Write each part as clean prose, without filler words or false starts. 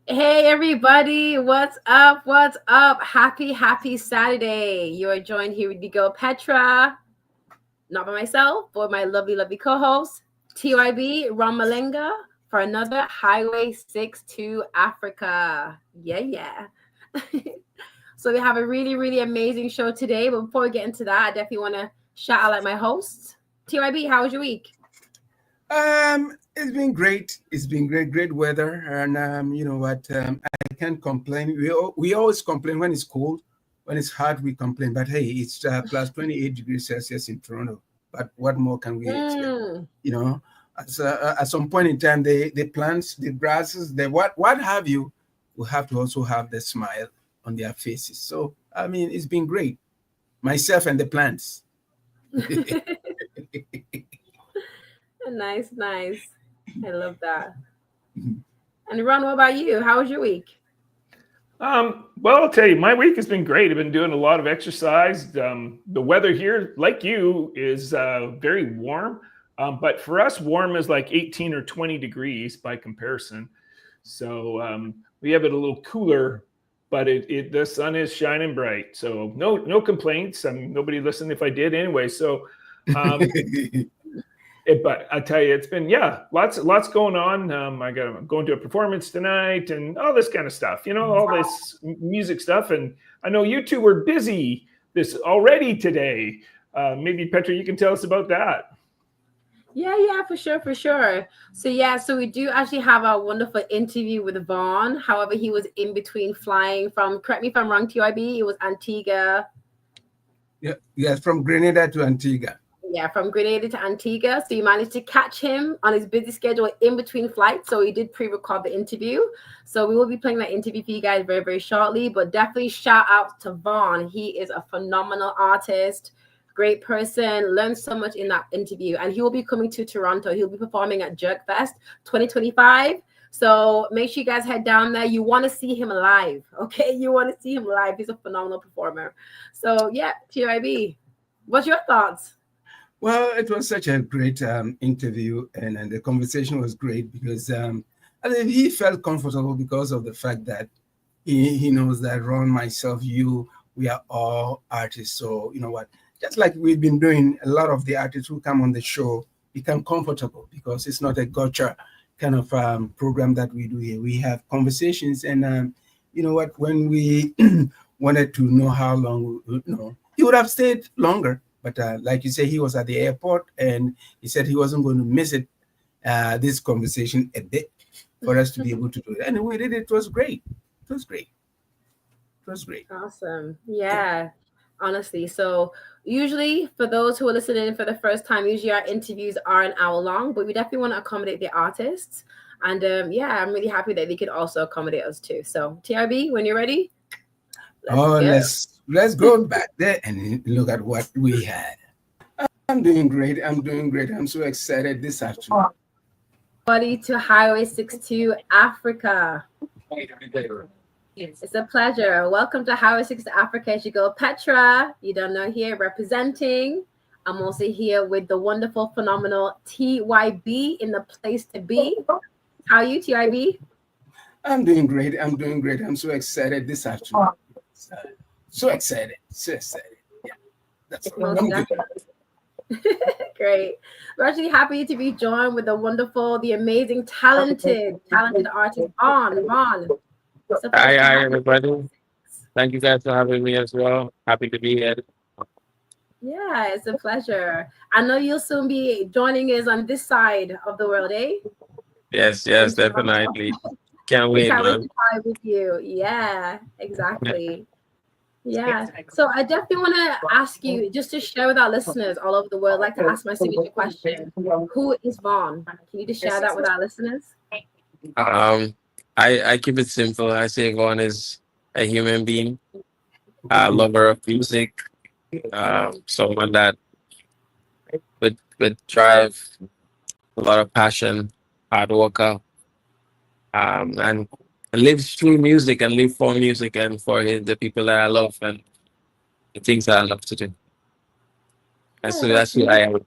Hey everybody, what's up? What's up? Happy Saturday. You are joined here with the girl Petraa, not by myself, but my lovely co-host, TYB Mollinga, for another Highway 62 Africa. Yeah. So we have a really amazing show today. But before we get into that, I definitely want to shout out like my hosts. TYB, how was your week? It's been great. It's been great weather, and you know what? I can't complain. We always complain when it's cold, when it's hot. We complain, but hey, it's plus 28 degrees Celsius in Toronto. But what more can we expect? You know, at some point in time, the plants, the grasses, the what have you, will have to also have the smile on their faces. So I mean, it's been great. Myself and the plants. Nice. I love that. And Ron, what about you? How was your week? Well, I'll tell you, my week has been great. I've been doing a lot of exercise. The weather here, like you, is very warm. But for us, warm is like 18 or 20 degrees by comparison. So we have it a little cooler, but the sun is shining bright. So no complaints. Nobody listened if I did anyway. So but I tell you, it's been lots going on. I'm going to a performance tonight and all this kind of stuff. All this music stuff. And I know you two were busy this already today. Maybe Petraa, you can tell us about that. Yeah, for sure. So we do actually have a wonderful interview with Vaughn. However, he was in between flying from, correct me if I'm wrong, TYB, it was Antigua. Yeah, from Grenada to Antigua. Yeah, from Grenada to Antigua. So you managed to catch him on his busy schedule in between flights. So he did pre-record the interview. So we will be playing that interview for you guys very shortly. But definitely shout out to Vaughn. He is a phenomenal artist, great person, learned so much in that interview. And he will be coming to Toronto. He'll be performing at Jerkfest 2025. So make sure you guys head down there. You want to see him live, okay? You want to see him live. He's a phenomenal performer. So yeah, TIB, what's your thoughts? Well, it was such a great interview, and the conversation was great because I mean, he felt comfortable because of the fact that he knows that Ron, myself, you, we are all artists. So you know what? Just like we've been doing, a lot of the artists who come on the show become comfortable because it's not a gotcha kind of program that we do here. We have conversations, and you know what? When we wanted to know how long, he would have stayed longer. But like you say, he was at the airport, and he said he wasn't going to miss it, this conversation a bit, for us to be able to do it. And we did it. It was great. It was great. Awesome. Yeah, honestly. So usually for those who are listening for the first time, usually our interviews are an hour long, but we definitely want to accommodate the artists. And I'm really happy that they could also accommodate us too. So TRB, when you're ready. Let's go back there and look at what we had. I'm doing great. I'm so excited this afternoon. Buddy to Highway 62 Africa. It's a pleasure. Welcome to Highway 62 Africa. As you go, Petraa, you don't know, here representing. I'm also here with the wonderful, phenomenal TYB in the place to be. How are you, TYB? I'm doing great. I'm so excited this afternoon. So excited. Yeah, that's good. Great. We're actually happy to be joined with the wonderful, the amazing, talented artist, Vaughn. Hi, everybody. Thank you guys for having me as well. Happy to be here. Yeah, it's a pleasure. I know you'll soon be joining us on this side of the world, eh? Yes, definitely. Can't wait, man. man. With you. Yeah, exactly. Yeah. So I definitely want to ask you, just to share with our listeners all over the world, I'd like to ask my signature question. Who is Vaughn? Can you just share that with our listeners? I keep it simple. I say Vaughn is a human being, a lover of music, someone that with drive, a lot of passion, hard worker, and lives through music and live for music and for the people that I love and the things that I love to do. And so that's who I am.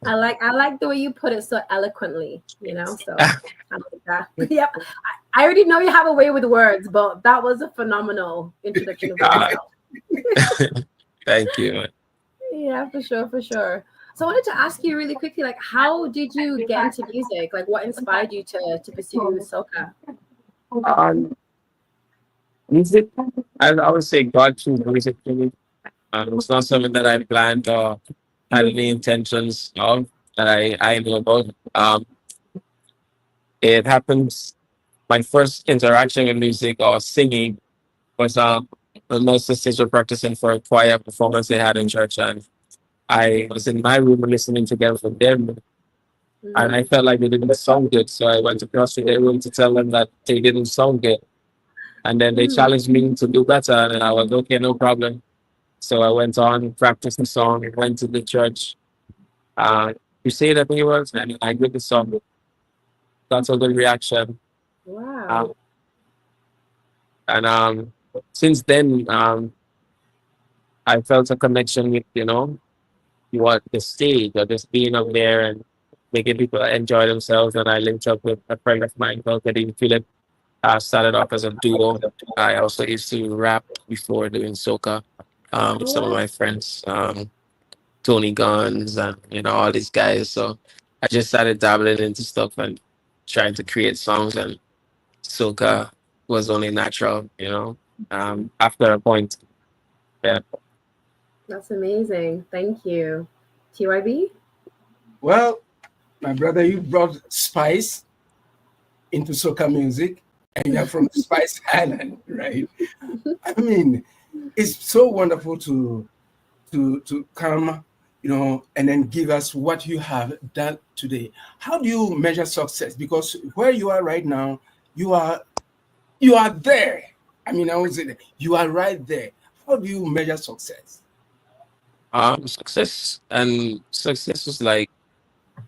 I like the way you put it so eloquently, so I like that. Yep. I already know you have a way with words, but that was a phenomenal introduction of yourself. Thank you, man. Yeah, for sure, for sure. So I wanted to ask you really quickly, like, how did you get into music? Like, what inspired you to pursue soca? Music, I would say God chose music for me. It's not something that I planned or had any intentions of that I know about. It happens. My first interaction with music or singing was when my sisters were practicing for a choir performance they had in church, and I was in my room listening together with them, and I felt like they didn't sound good. So I went across to their room to tell them that they didn't sound good, and then they challenged me to do better, and I was okay, no problem. So I went on, practiced the song, went to the church. You say that he was, and I did the song. Got a good reaction. Wow. And since then, I felt a connection with, what the stage or just being up there and making people enjoy themselves. And I linked up with a friend of mine called Philip. Started off as a duo. I also used to rap before doing soca with some of my friends, Tony Guns and all these guys. So I just started dabbling into stuff and trying to create songs, and soca was only natural, after a point. Yeah. That's amazing. Thank you. TYB? Well, my brother, you brought spice into soca music, and you're from Spice Island, right? I mean, it's so wonderful to come, and then give us what you have done today. How do you measure success? Because where you are right now, you are there. I mean, I would say that you are right there. How do you measure success? Success is like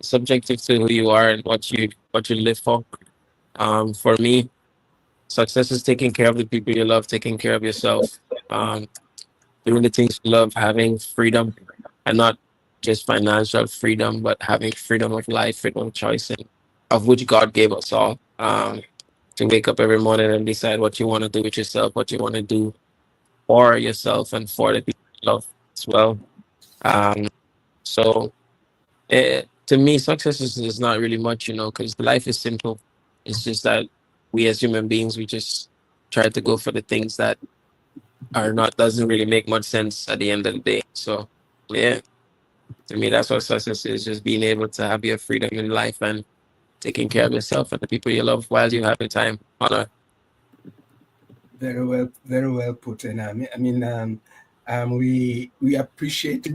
subjective to who you are and what you live for. For me, success is taking care of the people you love, taking care of yourself, um, doing the things you love, having freedom, and not just financial freedom, but having freedom of life, freedom of choice, and of which God gave us all. To wake up every morning and decide what you want to do with yourself, what you want to do for yourself and for the people you love as well. Um, so to me, success is not really much, because life is simple. It's just that we as human beings, we just try to go for the things that are not doesn't really make much sense at the end of the day. So yeah, to me, that's what success is: just being able to have your freedom in life and taking care of yourself and the people you love while you have the time on earth. Very well put. And we appreciate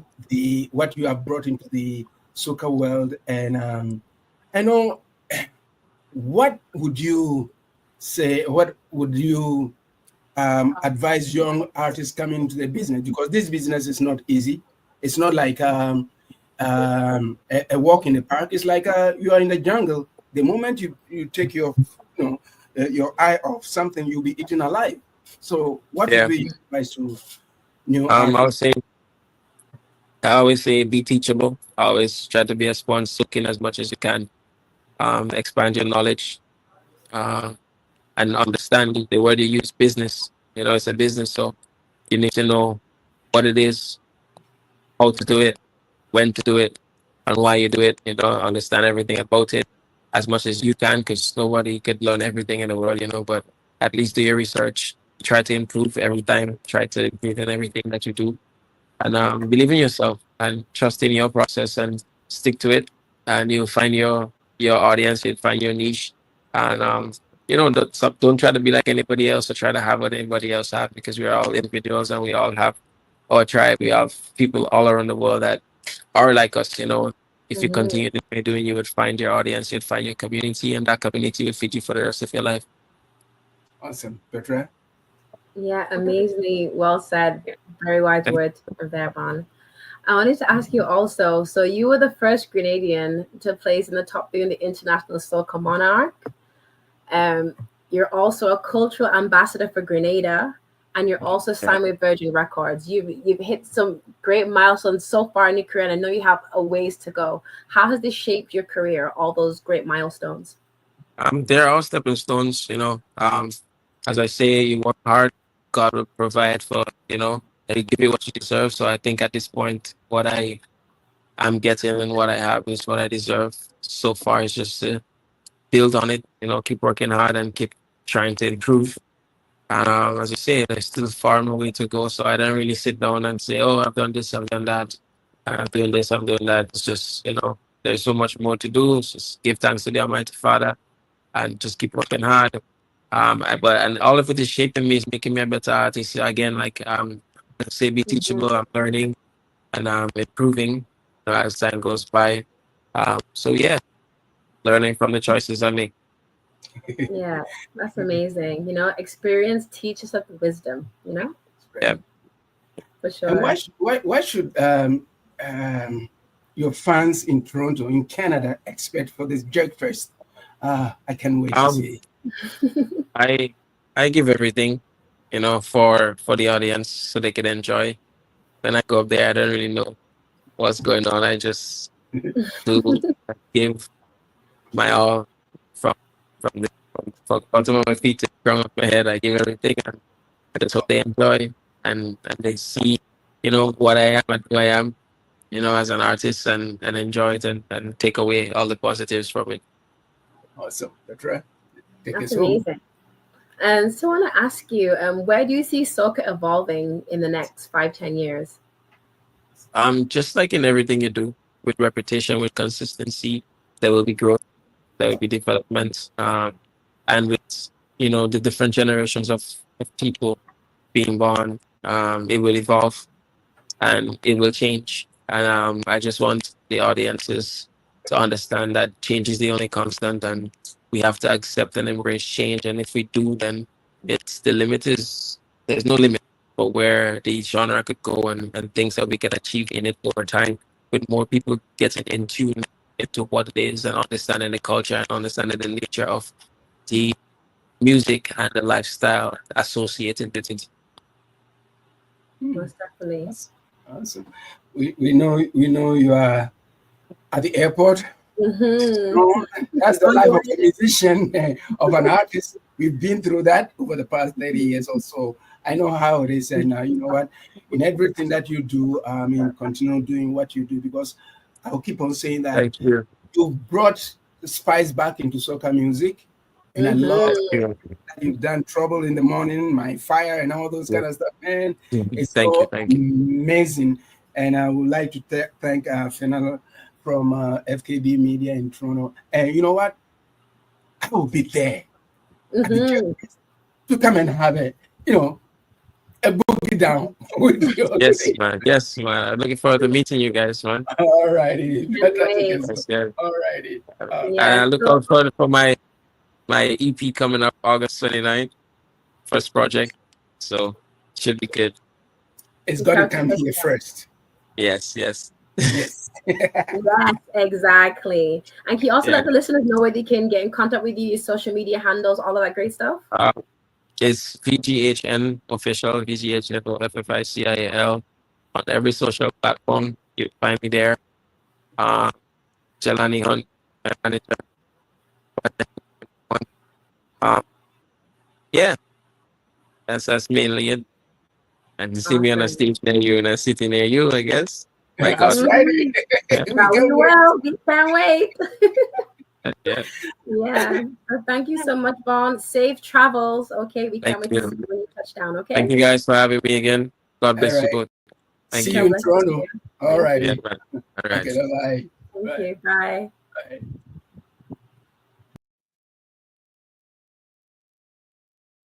what you have brought into the soca world. And I know, what would you say? What would you advise young artists coming into the business? Because this business is not easy. It's not like a walk in the park. It's like you are in the jungle. The moment you take your your eye off something, you'll be eaten alive. So what would be your advice to new artists? I always say be teachable. I always try to be a sponge, soak in as much as you can. Expand your knowledge, and understand the word you use. Business, it's a business, so you need to know what it is, how to do it, when to do it, and why you do it. Understand everything about it as much as you can, because nobody could learn everything in the world, but at least do your research. Try to improve every time. Try to improve in everything that you do, and believe in yourself and trust in your process and stick to it, and you'll find your audience. You'll find your niche, and don't try to be like anybody else or try to have what anybody else have, because we're all individuals and we all have our tribe. We have people all around the world that are like us. If you continue doing, you would find your audience, you'd find your community, and that community will feed you for the rest of your life. Awesome. Petraa? Yeah, amazingly well said. Very wise words there, Bon. I wanted to ask you also, so you were the first Grenadian to place in the top 3 in the International Soca Monarch. You're also a cultural ambassador for Grenada, and you're also signed with Virgin Records. You've hit some great milestones so far in your career, and I know you have a ways to go. How has this shaped your career, all those great milestones? They're all stepping stones, you know. As I say, you work hard, God will provide for, you know, and He give you what you deserve. So I think at this point, what I'm getting and what I have is what I deserve. So far, it's just to build on it, you know, keep working hard and keep trying to improve. And as you say, there's still far and way to go. So I don't really sit down and say, oh, I've done this, I've done that, I'm doing this, I'm doing that. It's just, you know, there's so much more to do. It's just give thanks to the Almighty Father and just keep working hard. And all of it is shaping me, is making me a better artist. Again, like say be teachable, I'm learning and improving as time goes by. So yeah, learning from the choices I make. Yeah, that's amazing. You know, experience teaches us wisdom, you know, Yeah. for sure. And why should your fans in Toronto, in Canada, expect for this Jerk Fest? I can't wait to see. I give everything, you know, for the audience so they can enjoy. When I go up there, I don't really know what's going on. I just do give my all from from bottom of my feet to the crown of my head. I give everything, and I just hope they enjoy and they see, you know, what I am and who I am, you know, as an artist and enjoy it and take away all the positives from it. Awesome. Petraa, take That's us home. amazing. And so I want to ask you, where do you see Soca evolving in the next 5-10 years? Just like in everything you do, with repetition, with consistency, there will be growth, there will be development, and with, you know, the different generations of people being born, it will evolve and it will change. And I just want the audiences to understand that change is the only constant, and we have to accept and embrace change. And if we do, then it's the limit is there's no limit for where the genre could go and things that we can achieve in it over time, with more people getting in tune into what it is and understanding the culture and understanding the nature of the music and the lifestyle associated with it. Most definitely. Awesome. We know you are at the airport. That's the life of a musician, of an artist. We've been through that over the past 30 years or so. I know how it is, and you know what? In everything that you do, continue doing what you do, because I'll keep on saying that Thank you. you brought the spice back into soca music, and I love that you've done Trouble in the Morning, My Fire, and all those kind of stuff. Man, it's Thank so you. amazing. And I would like to thank Fenella from FKB Media in Toronto. And you know what? I will be there at the church to come and have a boogie down with you. Yes, man. I'm looking forward to meeting you guys, man. All righty. All righty. And I look out for my EP coming up August 29th, first project. So should be good. It's got to come here first. Yes. Yes. Yes, exactly. And can you also let the listeners know where they can get in contact with you, your social media handles, all of that great stuff? It's VGHN official, VGHN FFICIAL on every social platform. You find me there. Jelani Hunt, my manager. Yeah, that's mainly it. And you see me on a stage near you and a city near you, I guess. My God. Well, we can't wait. Yeah. So thank you so much, Vaughn. Safe travels. Okay, we can't wait to see you when you touch down. Okay. Thank you guys for having me again. God bless you both. Thank you. See you in Toronto. All right. Yeah, all right. Okay, bye. Thank you. Bye. Bye.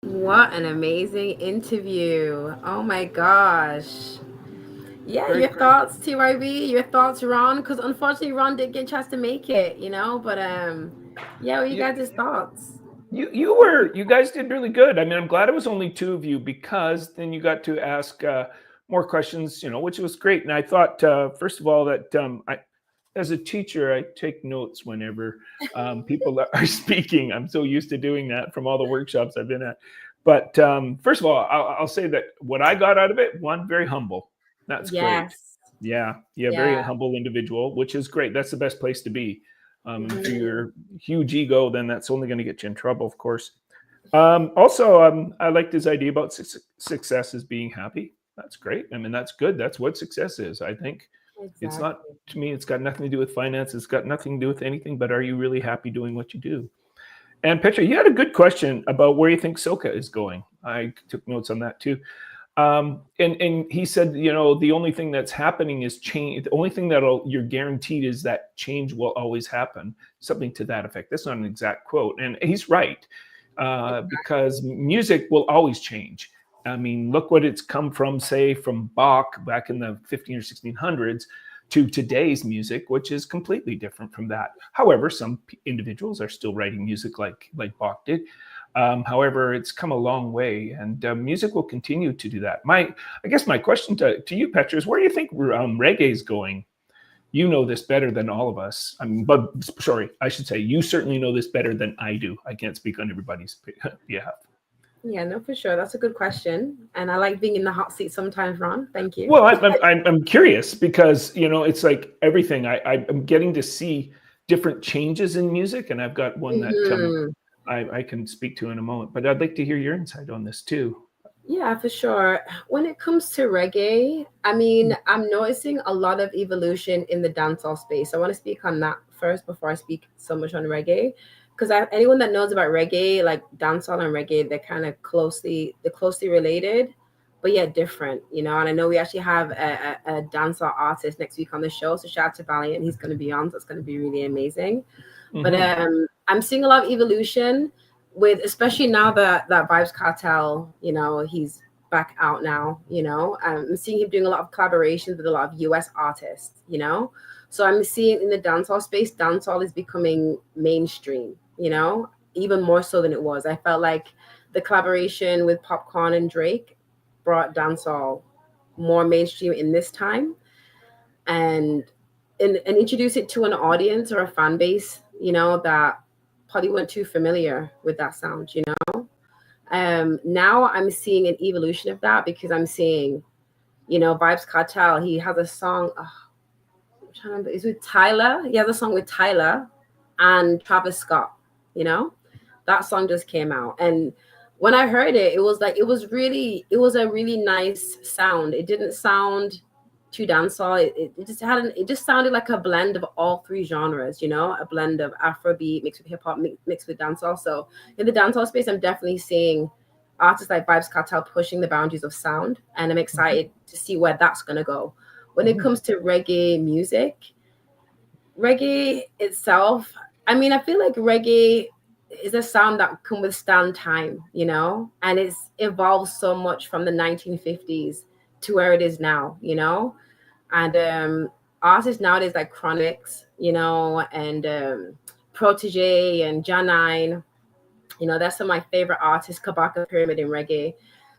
What an amazing interview. Oh my gosh. Yeah, your thoughts, TYB, your thoughts, Ron, because unfortunately Ron didn't get a chance to make it, you know, but what are you guys' thoughts? You guys did really good. I mean, I'm glad it was only two of you, because then you got to ask more questions, you know, which was great. And I thought, first of all, that as a teacher, I take notes whenever people are speaking. I'm so used to doing that from all the workshops I've been at. But first of all, I'll say that what I got out of it, one, very humble. That's great. Yeah, very humble individual, which is great. That's the best place to be. If you're huge ego, then that's only going to get you in trouble, of course. Also, I liked his idea about success as being happy. That's great. I mean, that's good. That's what success is, I think. Exactly. It's not, to me, it's got nothing to do with finance. It's got nothing to do with anything, but are you really happy doing what you do? And Petraa, you had a good question about where you think Soca is going. I took notes on that too. And he said, you know, the only thing that's happening is change. The only thing that you're guaranteed is that change will always happen. Something to that effect. That's not an exact quote. And he's right. Because music will always change. I mean, look what it's come from, say, from Bach back in the 15 or 1600s to today's music, which is completely different from that. However, some individuals are still writing music like Bach did. However, it's come a long way, and music will continue to do that. I guess my question to you, Petraa, is where do you think reggae is going? You know this better than all of us. I mean, but sorry, I should say you certainly know this better than I do. I can't speak on everybody's behalf. Yeah, no, for sure. That's a good question, and I like being in the hot seat sometimes, Ron. Thank you. Well, I'm curious because, you know, it's like everything. I'm getting to see different changes in music, and I've got one that I can speak to in a moment. But I'd like to hear your insight on this too. Yeah, for sure. When it comes to reggae, I mean, I'm noticing a lot of evolution in the dancehall space. I want to speak on that first before I speak so much on reggae, because anyone that knows about reggae, like dancehall and reggae, they're kind of closely related, but yet different, you know. And I know we actually have a dancehall artist next week on the show, so shout out to Valiant. He's going to be on, so it's going to be really amazing. But I'm seeing a lot of evolution with, especially now that Vybz Kartel, you know, he's back out now, you know. I'm seeing him doing a lot of collaborations with a lot of US artists, you know. So I'm seeing in the dancehall space, dancehall is becoming mainstream, you know, even more so than it was. I felt like the collaboration with Popcorn and Drake brought dancehall more mainstream in this time, and introduce it to an audience or a fan base, you know, that probably weren't too familiar with that sound, you know. Now I'm seeing an evolution of that because I'm seeing, you know, Vybz Kartel, he has a song, I'm trying to remember, it's with Tyler. He has a song with Tyler and Travis Scott, you know. That song just came out, and when I heard it, it was a really nice sound. It didn't sound too dancehall. It just sounded like a blend of all three genres, you know, a blend of Afrobeat mixed with hip hop mixed with dancehall. So in the dancehall space, I'm definitely seeing artists like Vybz Kartel pushing the boundaries of sound, and I'm excited to see where that's gonna go. When it comes to reggae music, reggae itself, I mean, I feel like reggae is a sound that can withstand time, you know, and it's evolved so much from the 1950s to where it is now, you know. And artists nowadays like Chronix, you know, and Protege and Janine, you know, that's some of my favorite artists, Kabaka Pyramid in reggae,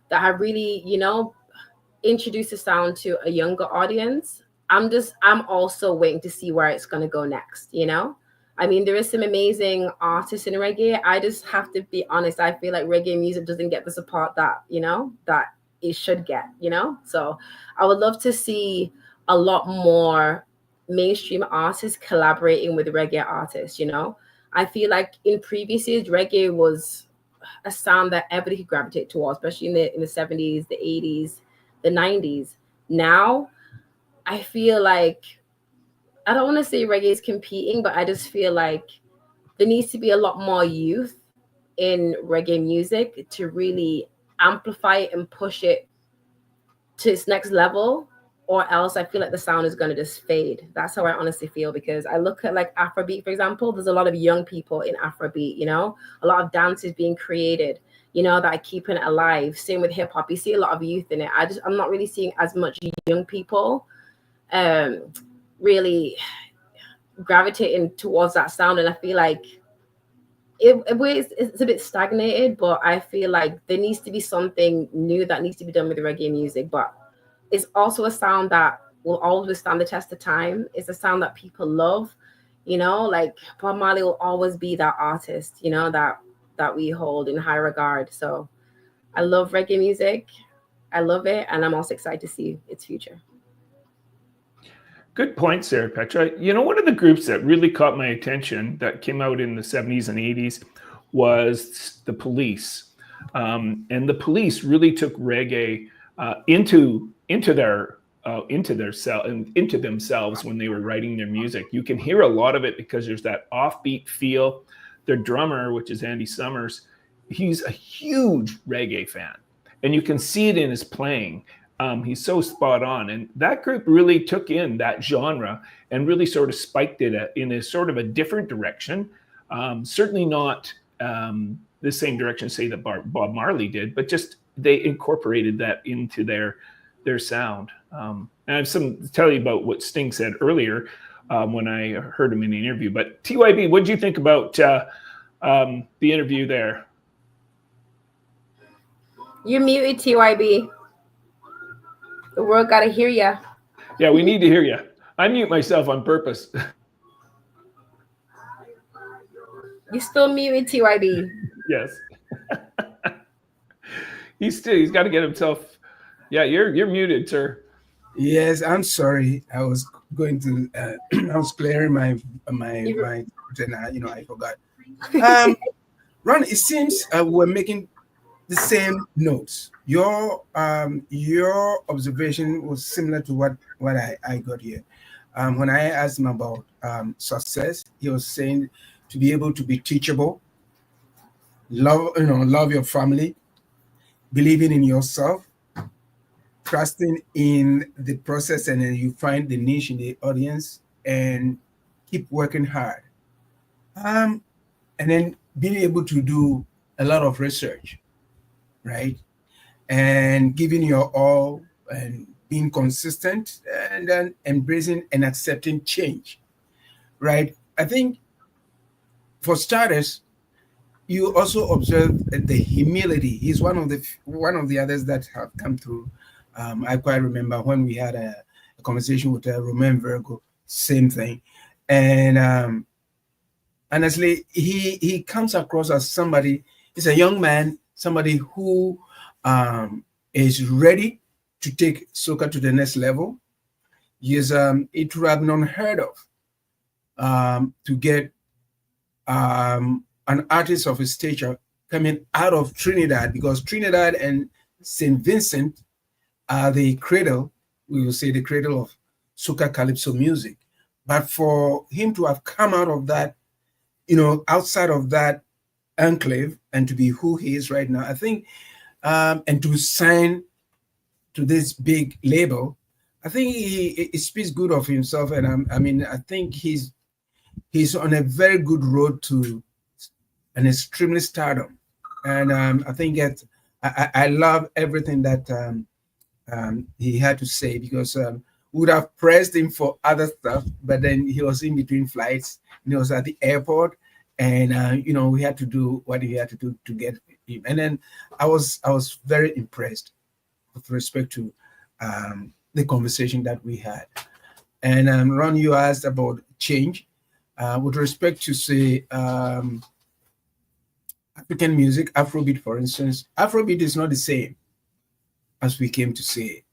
that have really, you know, introduced the sound to a younger audience. I'm also waiting to see where it's going to go next, you know. I mean, there is some amazing artists in reggae. I just have to be honest. I feel like reggae music doesn't get the support that, you know, that it should get, you know. So I would love to see a lot more mainstream artists collaborating with reggae artists, you know. I feel like in previous years, reggae was a sound that everybody could gravitate towards, especially in the 70s, the 80s, the 90s. Now, I feel like, I don't want to say reggae is competing, but I just feel like there needs to be a lot more youth in reggae music to really amplify it and push it to its next level, or else I feel like the sound is going to just fade. That's how I honestly feel, because I look at like Afrobeat, for example. There's a lot of young people in Afrobeat, you know, a lot of dances being created, you know, that are keeping it alive. Same with hip hop. You see a lot of youth in it. I'm not really seeing as much young people really gravitating towards that sound, and I feel like it's a bit stagnated, but I feel like there needs to be something new that needs to be done with the reggae music. But it's also a sound that will always stand the test of time. It's a sound that people love, you know, like Bob Marley will always be that artist, you know, that we hold in high regard. So I love reggae music. I love it, and I'm also excited to see its future. Good point, Sarah Petra. You know, one of the groups that really caught my attention that came out in the 70s and 80s was the Police. And the Police really took reggae into themselves when they were writing their music. You can hear a lot of it because there's that offbeat feel. Their drummer, which is Andy Summers, he's a huge reggae fan, and you can see it in his playing. He's so spot on, and that group really took in that genre and really sort of spiked it in a sort of a different direction. Certainly not the same direction, say, that Bob Marley did, but just they incorporated that into their sound. And I have some to tell you about what Sting said earlier when I heard him in the interview. But TYB, what did you think about the interview there? You're muted, TYB. The world got to hear you. Yeah, we need to hear you. I mute myself on purpose. You still muted, TYB. Yes. He's got to get himself. Yeah, you're muted, sir. Yes, I'm sorry. I was going to. I was clearing my and I forgot. Ron, it seems we're making the same notes. Your observation was similar to what I got here. When I asked him about success, he was saying to be able to be teachable, love your family, believing in yourself, trusting in the process, and then you find the niche in the audience and keep working hard. And then being able to do a lot of research, right? And giving your all and being consistent, and then embracing and accepting change, right? I think for starters, you also observe the humility. He's one of the others that have come through. I quite remember when we had a conversation with Romain Virgo, same thing. And honestly, he comes across as somebody, he's a young man, somebody who is ready to take soca to the next level. It would have been unheard of to get an artist of his stature coming out of Trinidad, because Trinidad and St. Vincent are the cradle, we will say the cradle of soca calypso music. But for him to have come out of that, outside of that enclave, and to be who he is right now, I think, and to sign to this big label, I think he speaks good of himself. And I think he's on a very good road to an extremely stardom. And I think that I love everything that he had to say, because we would have pressed him for other stuff, but then he was in between flights, and he was at the airport, and we had to do what he had to do to get him. And then I was very impressed with respect to the conversation that we had. And Ron, you asked about change with respect to, say, African music, Afrobeat, for instance. Afrobeat is not the same as we came to say.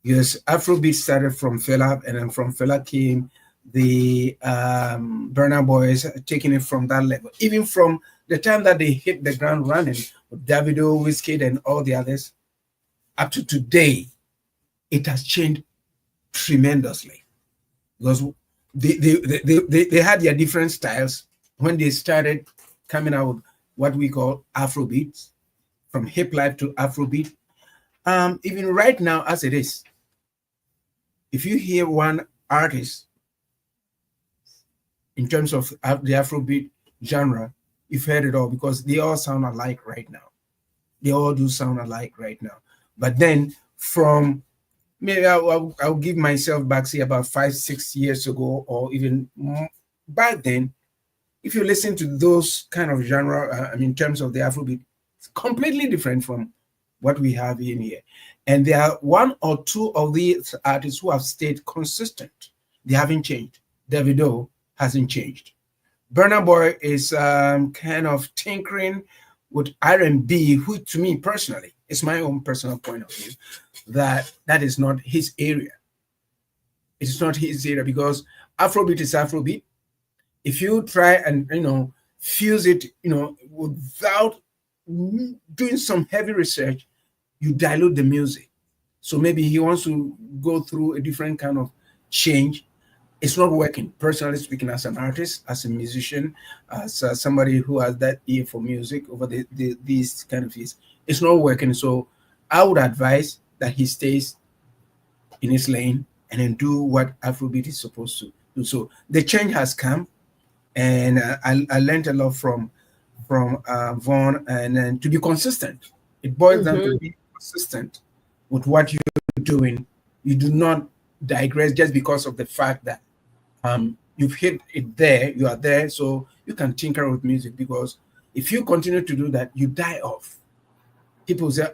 Yes, Afrobeat started from Fela, and then from Fela came the Burna Boys, taking it from that level. Even from the time that they hit the ground running with Davido, Wizkid, and all the others, up to today, it has changed tremendously. Because they had their different styles when they started coming out with what we call Afrobeats, from hip life to Afrobeat. Even right now, as it is, if you hear one artist in terms of the Afrobeat genre, you've heard it all, because they all sound alike right now. They all do sound alike right now. But then from maybe I'll give myself back, say, about 5-6 years ago, or even more, back then, if you listen to those kind of genre, in terms of the Afrobeat, it's completely different from what we have in here. And there are one or two of these artists who have stayed consistent. They haven't changed. Davido hasn't changed. Burna Boy is kind of tinkering with R&B, who, to me personally, it's my own personal point of view, that is not his area. It's not his area because Afrobeat is Afrobeat. If you try and fuse it, without doing some heavy research, you dilute the music. So maybe he wants to go through a different kind of change. It's not working. Personally speaking, as an artist, as a musician, as somebody who has that ear for music over these kind of things, it's not working. So I would advise that he stays in his lane and then do what Afrobeat is supposed to do. So the change has come, and I learned a lot from Vaughn, and then to be consistent. It boils down to being consistent with what you're doing. You do not digress just because of the fact that you've hit it there, you are there, so you can tinker with music. Because if you continue to do that, you die off. People say,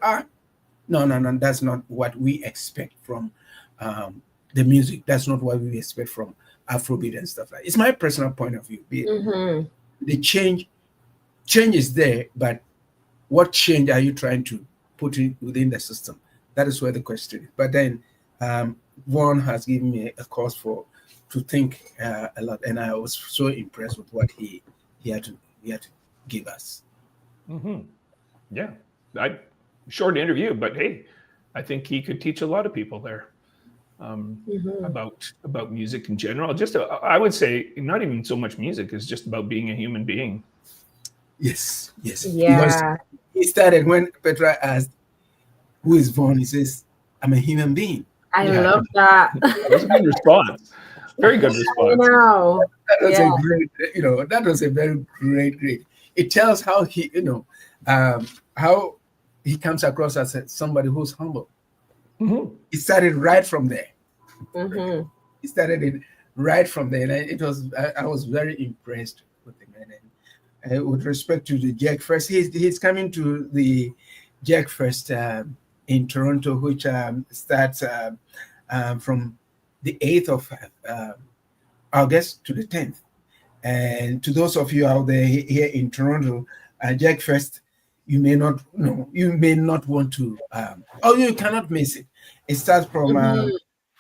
no, that's not what we expect from the music. That's not what we expect from Afrobeat and stuff like that. It's my personal point of view. The change is there, but what change are you trying to put in within the system? That is where the question is. But then Vaughn has given me a cause to think a lot, and I was so impressed with what he had to give us. Yeah, short interview, but hey, I think he could teach a lot of people there about music in general. Just I would say not even so much music, is just about being a human being. Yes. Yeah. Because he started when Petraa asked, "Who is Vaughn?" He says, "I'm a human being." I love that. That was a good response. Very good response. I know. That was a great, that was a very great. It tells how he, how he comes across as somebody who's humble. He started right from there. He started it right from there, and it was. I was very impressed with him. And with respect to the Jack Fest, he's coming to the Jack Fest in Toronto, which starts from the 8th of August to the 10th. And to those of you out there here in Toronto, Jack Fest, you may not want to, or you cannot miss it. It starts from,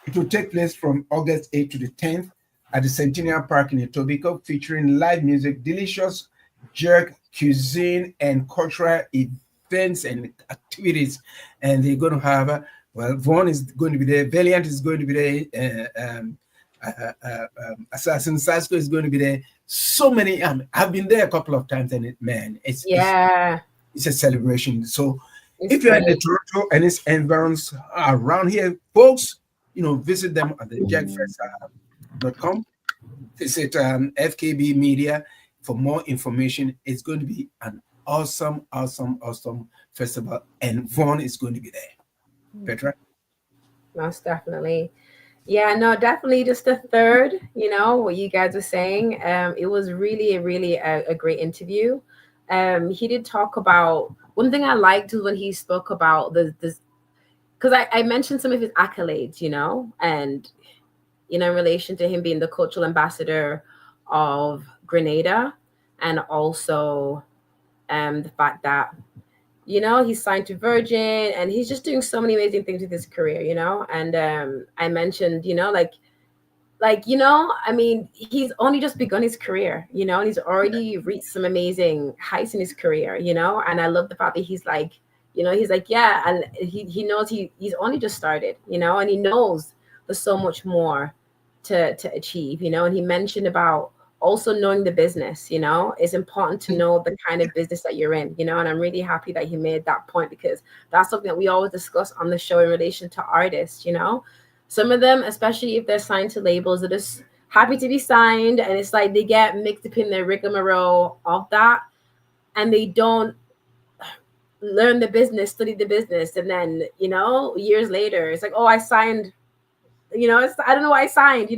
it will take place from August 8th to the 10th at the Centennial Park in Etobicoke, featuring live music, delicious jerk cuisine, and cultural events and activities. And they're going to have, Vaughn is going to be there, Valiant is going to be there, Assassin Sasko is going to be there. So many. I've been there a couple of times, and it's a celebration. So if you're in the Toronto and its environs around here, folks, visit them at the jackfest.com. Visit FKB Media for more information. It's going to be an awesome festival, and Vaughn is going to be there. Petraa? Most definitely. Yeah, no, definitely just the third, what you guys were saying. It was really a great interview. He did talk about, one thing I liked was when he spoke about this, because I mentioned some of his accolades, and, in relation to him being the cultural ambassador of Grenada, and also the fact that, he's signed to Virgin, and he's just doing so many amazing things with his career, and I mentioned, I mean, he's only just begun his career, and he's already reached some amazing heights in his career, and I love the fact that he's like, yeah, and he knows he's only just started, and he knows there's so much more to achieve, and he mentioned about also knowing the business, it's important to know the kind of business that you're in, and I'm really happy that he made that point, because that's something that we always discuss on the show in relation to artists, some of them, especially if they're signed to labels, are just happy to be signed, and it's like they get mixed up in the rigmarole of that, and they don't learn the business, study the business, and then, years later, it's like, oh, I signed, I don't know why I signed,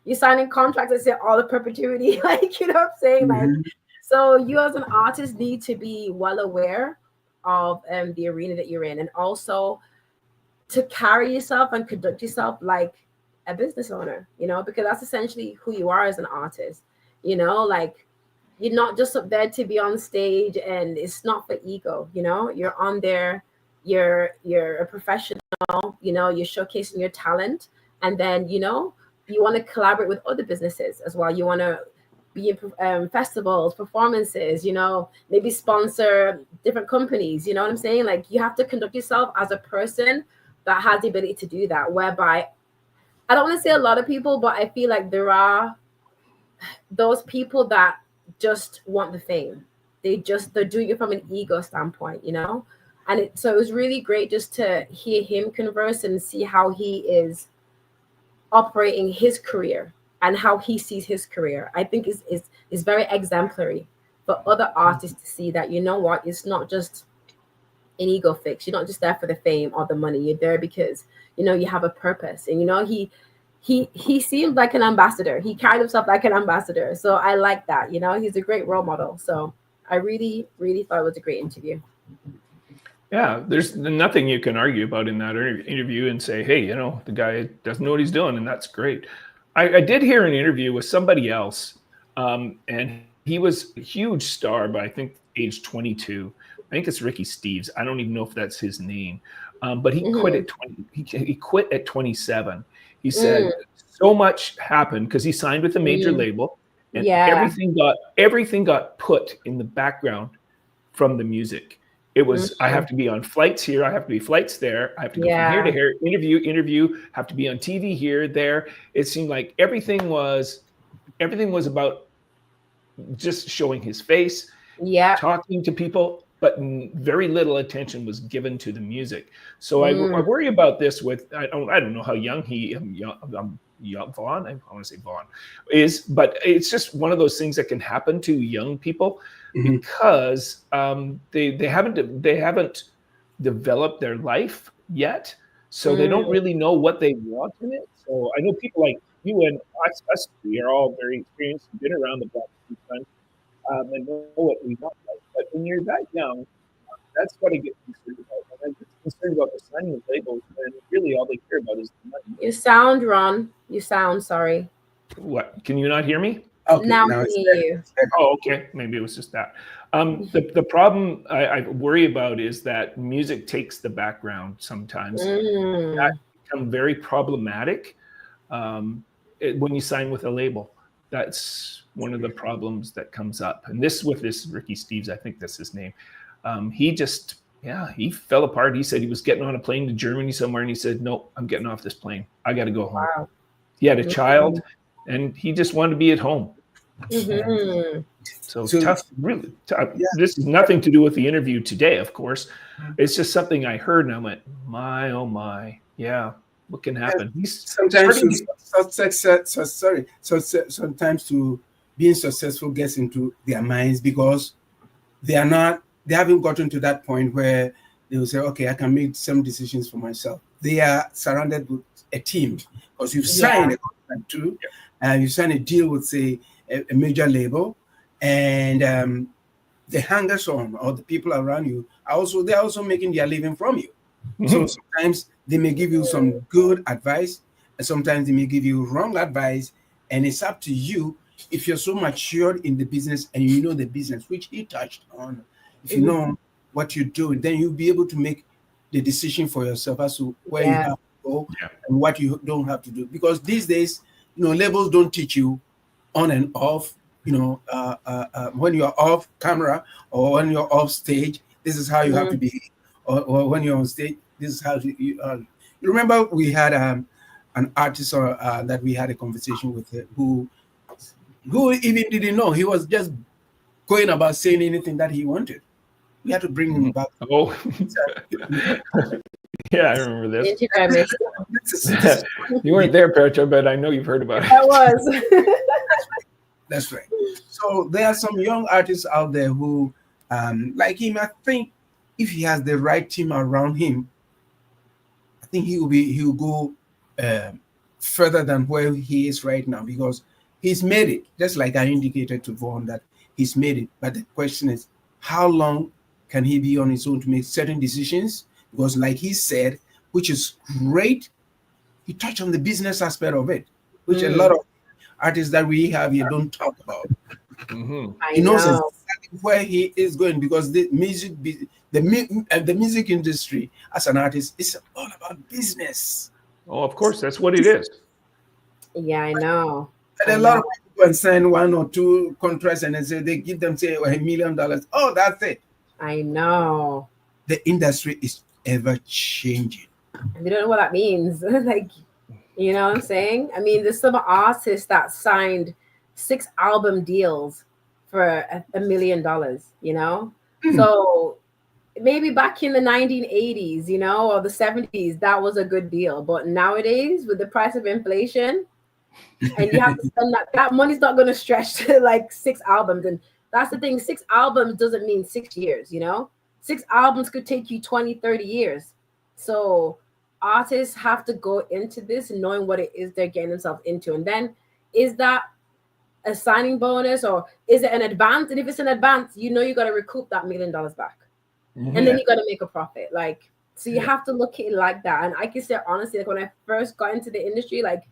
you sign in contracts that say all the perpetuity, like, what I'm saying? Like, so you as an artist need to be well aware of the arena that you're in, and also to carry yourself and conduct yourself like a business owner, because that's essentially who you are as an artist, like, you're not just up there to be on stage, and it's not for ego, you're on there, you're a professional, you're showcasing your talent, And then, you want to collaborate with other businesses as well. You want to be in festivals, performances, maybe sponsor different companies. You know what I'm saying? Like, you have to conduct yourself as a person that has the ability to do that, whereby I don't want to say a lot of people, but I feel like there are those people that just want the fame. They're doing it from an ego standpoint, And so it was really great just to hear him converse and see how he is operating his career and how he sees his career. I think is very exemplary for other artists to see that, it's not just an ego fix. You're not just there for the fame or the money. You're there because, you have a purpose. And, he seemed like an ambassador. He carried himself like an ambassador. So I like that, he's a great role model. So I really, really thought it was a great interview. Yeah, there's nothing you can argue about in that interview and say, hey, the guy doesn't know what he's doing, and that's great. I did hear an interview with somebody else, and he was a huge star by, I think, age 22. I think it's Ricky Steves. I don't even know if that's his name, but he quit at 20. He quit at 27. He said so much happened because he signed with a major label, and everything got put in the background from the music. It was, I have to be on flights here. I have to be flights there. I have to go from here to here, interview, have to be on TV here, there. It seemed like everything was about just showing his face, talking to people, but very little attention was given to the music. So I worry about this with, I don't know how young Vaughn, I want to say Vaughn is, but it's just one of those things that can happen to young people because they haven't developed their life yet, so they don't really know what they want in it. So I know people like you and us, we are all very experienced and been around the block a few times, and know what we want. But when you're that young, that's what I get concerned about. I'm concerned about the signing of labels when really all they care about is the money. You sound, Ron. Sorry. What? Can you not hear me? Okay, now I hear you. Oh, okay. Maybe it was just that. The problem I worry about is that music takes the background sometimes. That can become very problematic when you sign with a label. That's one of the problems that comes up. And this Ricky Steves, I think that's his name. He fell apart. He said he was getting on a plane to Germany somewhere, and he said, "No, I'm getting off this plane. I got to go home." Wow. He had a child, and he just wanted to be at home. So tough, really tough. Yeah. This is nothing to do with the interview today, of course. It's just something I heard, and I went, "My, oh my, yeah, what can happen?" Sometimes to being successful gets into their minds because they haven't gotten to that point where they will say, okay, I can make some decisions for myself. They are surrounded with a team because you've signed a contract too, and you sign a deal with, say, a major label, and the hangers-on or the people around you they're also making their living from you. So sometimes they may give you some good advice, and sometimes they may give you wrong advice, and it's up to you. If you're so matured in the business and you know the business, which he touched on, if you know what you're doing, then you'll be able to make the decision for yourself as to where you have to go and what you don't have to do. Because these days, labels don't teach you on and off, when you're off camera or when you're off stage, this is how you have to behave. Or when you're on stage, this is how you remember we had an artist that we had a conversation with who even didn't know. He was just going about saying anything that he wanted. We had to bring him back. Oh, yeah, I remember this. You weren't there, Petraa, but I know you've heard about it. I was. That's right. So there are some young artists out there who, like him, I think if he has the right team around him, I think he will go further than where he is right now, because he's made it. Just like I indicated to Vaughn that he's made it. But the question is, how long can he be on his own to make certain decisions? Because like he said, which is great, he touched on the business aspect of it, which a lot of artists that we have here don't talk about. He knows exactly where he is going, because the music industry as an artist is all about business. Oh, of course, that's what it is. Yeah, I know. And a lot of people sign 1 or 2 contracts and they give them, say, $1 million. Oh, that's it. I know. The industry is ever changing. And they don't know what that means. Like, you know what I'm saying? I mean, there's some artists that signed 6 album deals for $1 million, you know? So maybe back in the 1980s, you know, or the 70s, that was a good deal. But nowadays, with the price of inflation, and you have to spend that money's not going to stretch to like 6 albums. And that's the thing, 6 albums doesn't mean 6 years, you know? 6 albums could take you 20, 30 years. So artists have to go into this knowing what it is they're getting themselves into. And then, is that a signing bonus or is it an advance? And if it's an advance, you know you got to recoup that $1 million back. And then you got to make a profit. Like, so you have to look at it like that. And I can say honestly, like when I first got into the industry, like,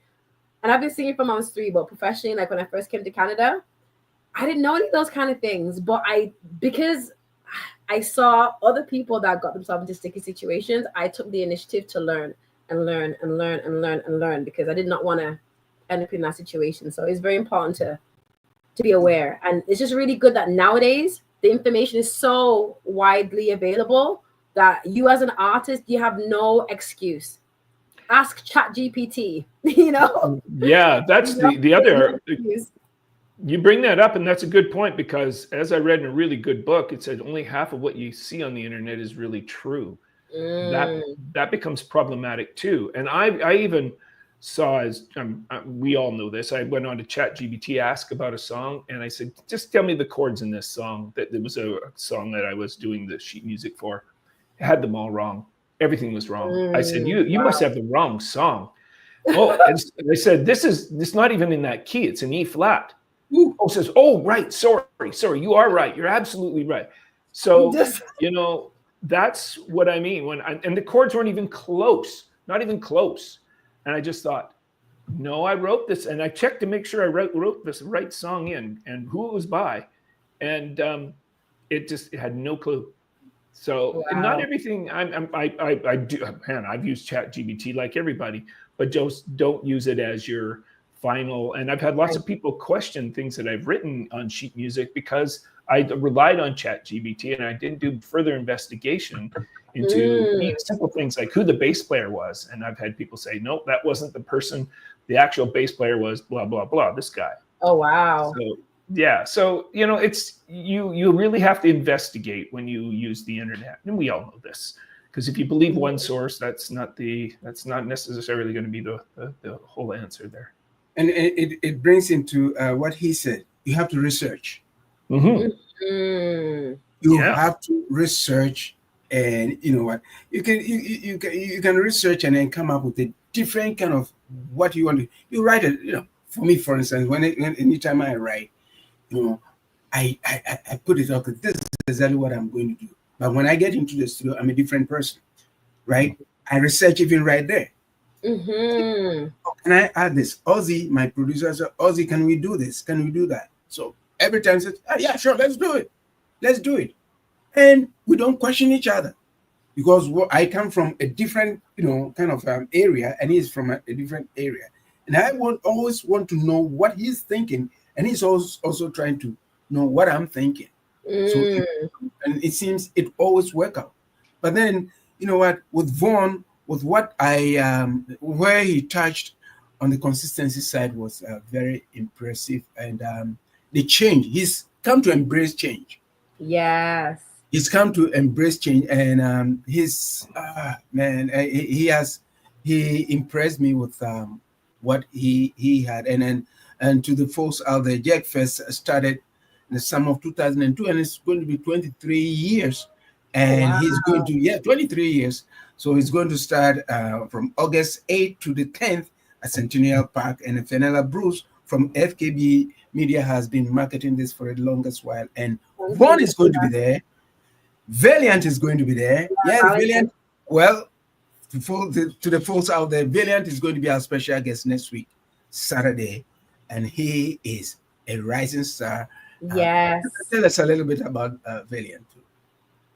and I've been singing from I was 3, but professionally, like when I first came to Canada, I didn't know any of those kind of things. But because I saw other people that got themselves into sticky situations, I took the initiative to learn because I did not want to end up in that situation. So it's very important to be aware. And it's just really good that nowadays the information is so widely available that you as an artist, you have no excuse. Ask ChatGPT, you know? Yeah, that's the other. You bring that up, and that's a good point, because as I read in a really good book, it said only half of what you see on the internet is really true. That becomes problematic too. And I even saw, as we all know this, I went on to ChatGPT, ask about a song, and I said, just tell me the chords in this song. That there was a song that I was doing the sheet music for. I had them all wrong. Everything was wrong. I said, you must have the wrong song. Oh, and I said, this not even in that key. It's an E flat. Oh, says, oh, right. Sorry. You are right. You're absolutely right. So, you know, that's what I mean. And the chords weren't even close, not even close. And I just thought, no, I wrote this, and I checked to make sure I wrote this right song in and who it was by. And it had no clue. So not everything I do, man, I've used ChatGPT like everybody, but just don't use it as your final. And I've had lots of people question things that I've written on sheet music because I relied on ChatGPT and I didn't do further investigation into simple things like who the bass player was. And I've had people say, nope, that wasn't the person. The actual bass player was blah, blah, blah, this guy. Oh, wow. So, yeah. So, you know, it's you really have to investigate when you use the internet. And we all know this, because if you believe one source, that's not necessarily going to be the whole answer there. And it brings into what he said. You have to research. You have to research, and you know what? You can research and then come up with a different kind of what you want to. You write it. You know, for me, for instance, anytime I write, you know, I put it up. This is exactly what I'm going to do. But when I get into the studio, I'm a different person, right? I research even right there. Can I add this? Ozzy, my producer, said, Ozzy, can we do this? Can we do that? So every time says, yeah, sure, let's do it. Let's do it. And we don't question each other because I come from a different, you know, kind of area, and he's from a different area. And I always want to know what he's thinking, and he's also trying to know what I'm thinking. So and it seems it always works out. But then, you know what, with Vaughn, with what where he touched on the consistency side was very impressive. And the change, he's come to embrace change. Yes. He's come to embrace change, and he's man, he impressed me with what he had. And to the folks out there, Jack Fest started in the summer of 2002, and it's going to be 23 years. And he's going to 23 years. So he's going to start from August 8th to the 10th at Centennial Park. And Fenella Bruce from FKB Media has been marketing this for the longest while. And Vaughn is going to be there. Valiant is going to be there. Yeah, Valiant. Well, to the folks out there, Valiant is going to be our special guest next week, Saturday. And he is a rising star. Yes. Tell us a little bit about Valiant.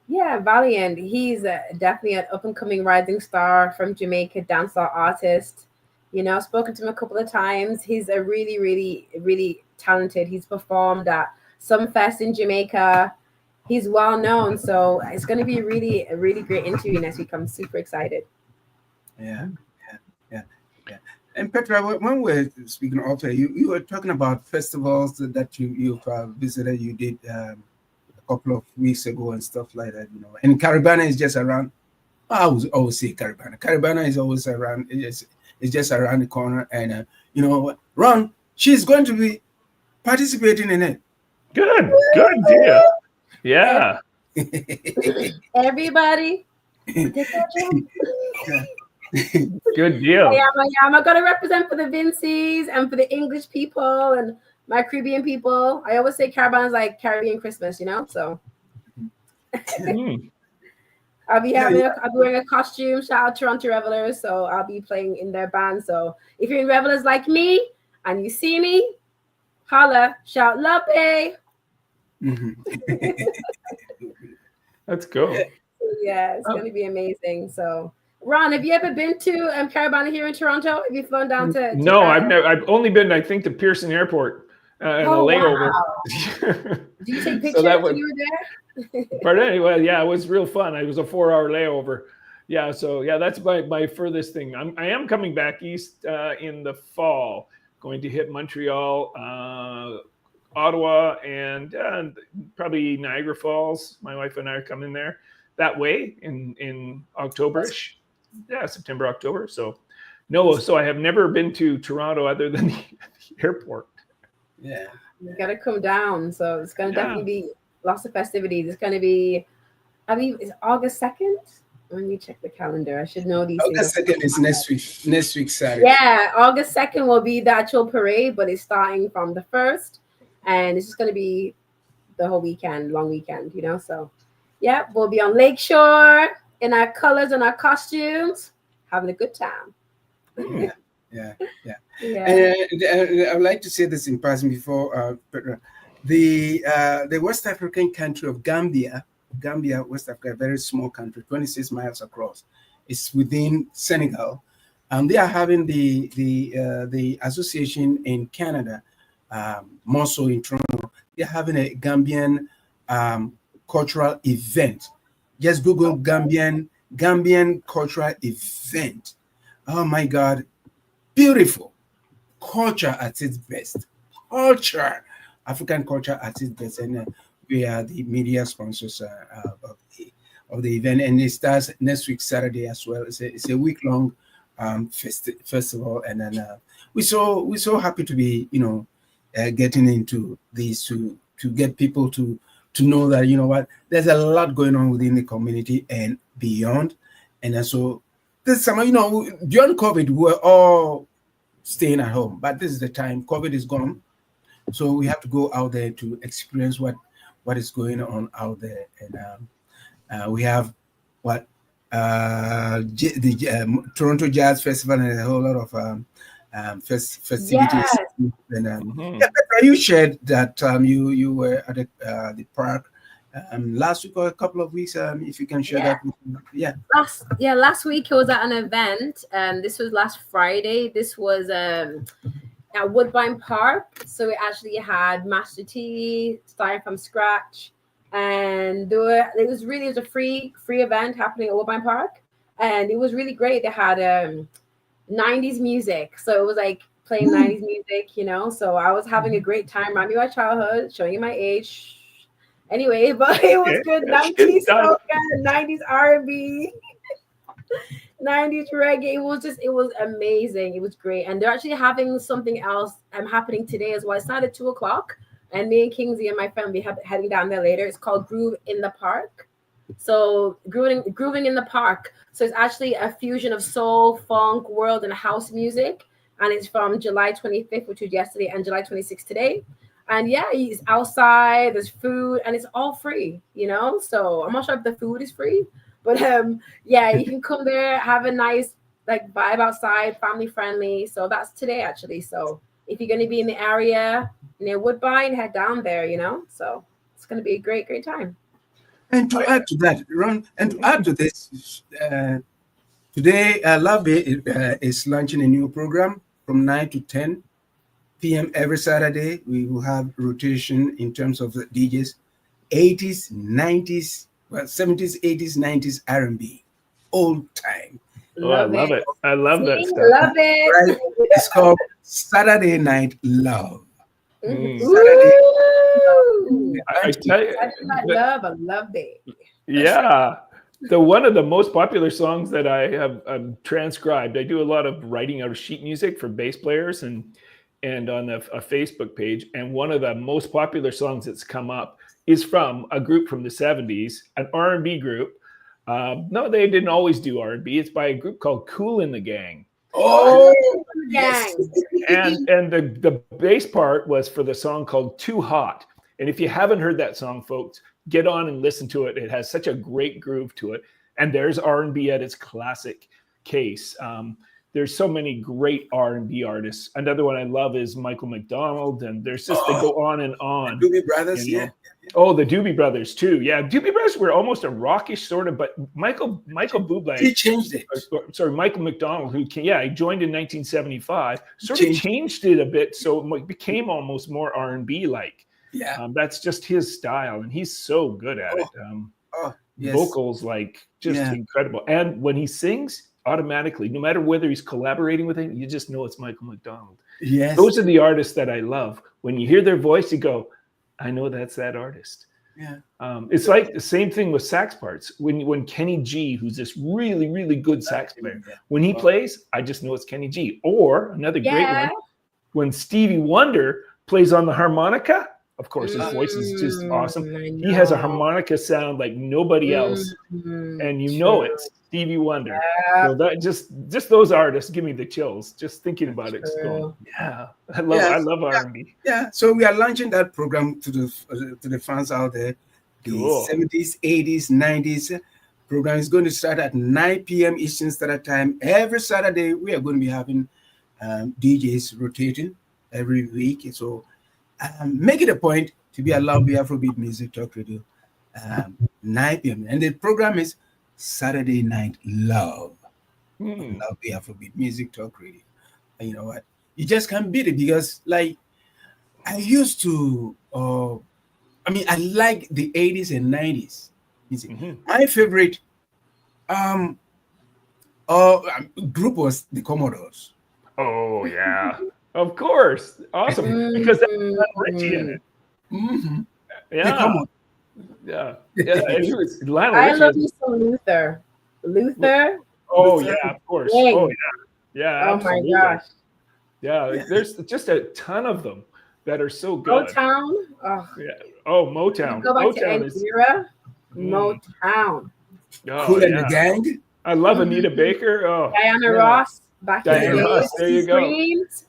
Yeah, Valiant. He's definitely an up and coming rising star from Jamaica, dancehall artist. You know, I've spoken to him a couple of times. He's a really, really, really talented. He's performed at some fest in Jamaica. He's well known, so it's going to be a really great interview next week. I'm super excited. Yeah, yeah, yeah, yeah. And Petra, when we're speaking of, you were talking about festivals that you've visited. You did a couple of weeks ago and stuff like that. You know, and Caribana is just around. I always say Caribana. Caribana is always around. It's just around the corner, and you know, Ron, she's going to be participating in it. Good deal. Yeah. Everybody, get that jump. Good deal. I am. I got to represent for the Vincies and for the English people and my Caribbean people. I always say Caribbean is like Caribbean Christmas, you know? So I'll be wearing a costume. Shout out Toronto Revelers. So I'll be playing in their band. So if you're in Revelers like me and you see me, holla, shout Lupe. That's cool. Yeah, it's going to be amazing. So Ron, have you ever been to Caribana here in Toronto? Have you flown down to No, I've only been, I think, to Pearson Airport and a layover. Wow. Did you take pictures when you were there? Pardon? Well, yeah, it was real fun. It was a 4-hour layover. Yeah, so yeah, that's my furthest thing. I am coming back east in the fall, going to hit Montreal, Ottawa, and probably Niagara Falls. My wife and I are coming there that way in October-ish. Yeah, September, October. So I have never been to Toronto other than the airport. Yeah. You got to come down. So it's going to definitely be lots of festivities. It's going to be, I believe, it's August 2nd. Let me check the calendar. I should know these things. August 2nd is next week Saturday. Yeah, August 2nd will be the actual parade, but it's starting from the 1st. And it's just going to be the whole weekend, long weekend, you know? So, yeah, we'll be on Lakeshore in our colors and our costumes, having a good time. Yeah. And I would like to say this in passing before the West African country of Gambia, West Africa, a very small country, 26 miles across. It's within Senegal, and they are having the association in Canada, more so in Toronto. They're having a Gambian cultural event. Just Google Gambian cultural event. Oh my God, beautiful culture at its best. African culture at its best, and we are the media sponsors of the event, and it starts next week Saturday as well. It's a week-long festival, and then we're so happy to be getting into these to get people to know that what, there's a lot going on within the community and beyond. And so this summer, during COVID, we were all staying at home, but this is the time. COVID is gone, so we have to go out there to experience what is going on out there. And we have the Toronto Jazz Festival and a whole lot of festivities. Yes. And you shared that you were at the park last week or a couple of weeks. If you can share that with me. Last week it was at an event. This was last Friday. This was at Woodbine Park. So we actually had Master T starting from scratch, and it was a free event happening at Woodbine Park, and it was really great. They had 90s music, so it was like playing 90s music, so I was having a great time. Remind me of my childhood, showing you my age anyway, but it was good. 90s soca, 90s R&B, 90s reggae. It was amazing. It was great. And they're actually having something else happening today as well. It started at 2:00, and me and Kingsley and my friend will be heading down there later. It's called Groove in the Park. So grooving in the park. So it's actually a fusion of soul, funk, world, and house music. And it's from July 25th, which was yesterday, and July 26th today. And yeah, it's outside, there's food, and it's all free, So I'm not sure if the food is free, but yeah, you can come there, have a nice vibe outside, family friendly. So that's today actually. So if you're going to be in the area near Woodbine, head down there, So it's going to be a great, great time. And to add to that, Ron, and to add to this, today Love is launching a new program from 9 to 10 p.m. every Saturday. We will have rotation in terms of the DJs, 80s, 90s, well, 70s, 80s, 90s R&B, old time. Oh, I love it. I love that stuff. Love it. Right? It's called Saturday Night Love. Mm. Saturday. Ooh. I tell you, I love it. yeah. One of the most popular songs that I have transcribed. I do a lot of writing out of sheet music for bass players and on a Facebook page. And one of the most popular songs that's come up is from a group from the 70s, an R&B group. No, they didn't always do R&B. It's by a group called Kool and the Gang. Oh, Gang. And the bass part was for the song called Too Hot. And if you haven't heard that song, folks, get on and listen to it. It has such a great groove to it. And there's R&B at its classic case. There's so many great R&B artists. Another one I love is Michael McDonald. And there's just, they go on and on. Doobie Brothers, you know? Oh, the Doobie Brothers too. Yeah, Doobie Brothers were almost a rockish sort of, but Michael Bublé. He changed it. Sorry, Michael McDonald, he joined in 1975. Sort of changed it a bit, so it became almost more R&B like. Yeah, that's just his style, and he's so good at it. Yes. Vocals like just incredible, and when he sings, automatically, no matter whether he's collaborating with him, you just know it's Michael McDonald. Yes, those are the artists that I love. When you hear their voice, you go, I know that's that artist. Yeah. It's like the same thing with sax parts. When Kenny G, who's this really, really good sax player, when he plays, I just know it's Kenny G. Or another great one, when Stevie Wonder plays on the harmonica, of course, his voice is just awesome. He has a harmonica sound like nobody else. And you know it's Stevie Wonder. So that just those artists give me the chills. Just thinking about it. Just going, I love R&B. Yeah. So we are launching that program to the fans out there. The 70s, 80s, 90s program is going to start at 9 p.m. Eastern Standard Time. Every Saturday, we are going to be having DJs rotating every week. So make it a point to be allowed to Afrobeat Music Talk Radio 9 p.m. And the program is Saturday Night Love. Love the Afrobeat Music Talk Radio. And you know what? You just can't beat it because, like, I used to, I like the 80s and 90s music. My favorite group was the Commodores. Oh, yeah. Of course. Awesome. Because that's Richie in it. Yeah. I love you some Luther. Oh, yeah, of course. Dang. Oh, yeah. Oh, absolutely. my gosh. Yeah, there's just a ton of them that are so good. Motown. Motown. Go back Motown to is era. Motown. Kool and the Gang. I love Anita Baker. Oh, Diana Ross. Back in the days. There you go.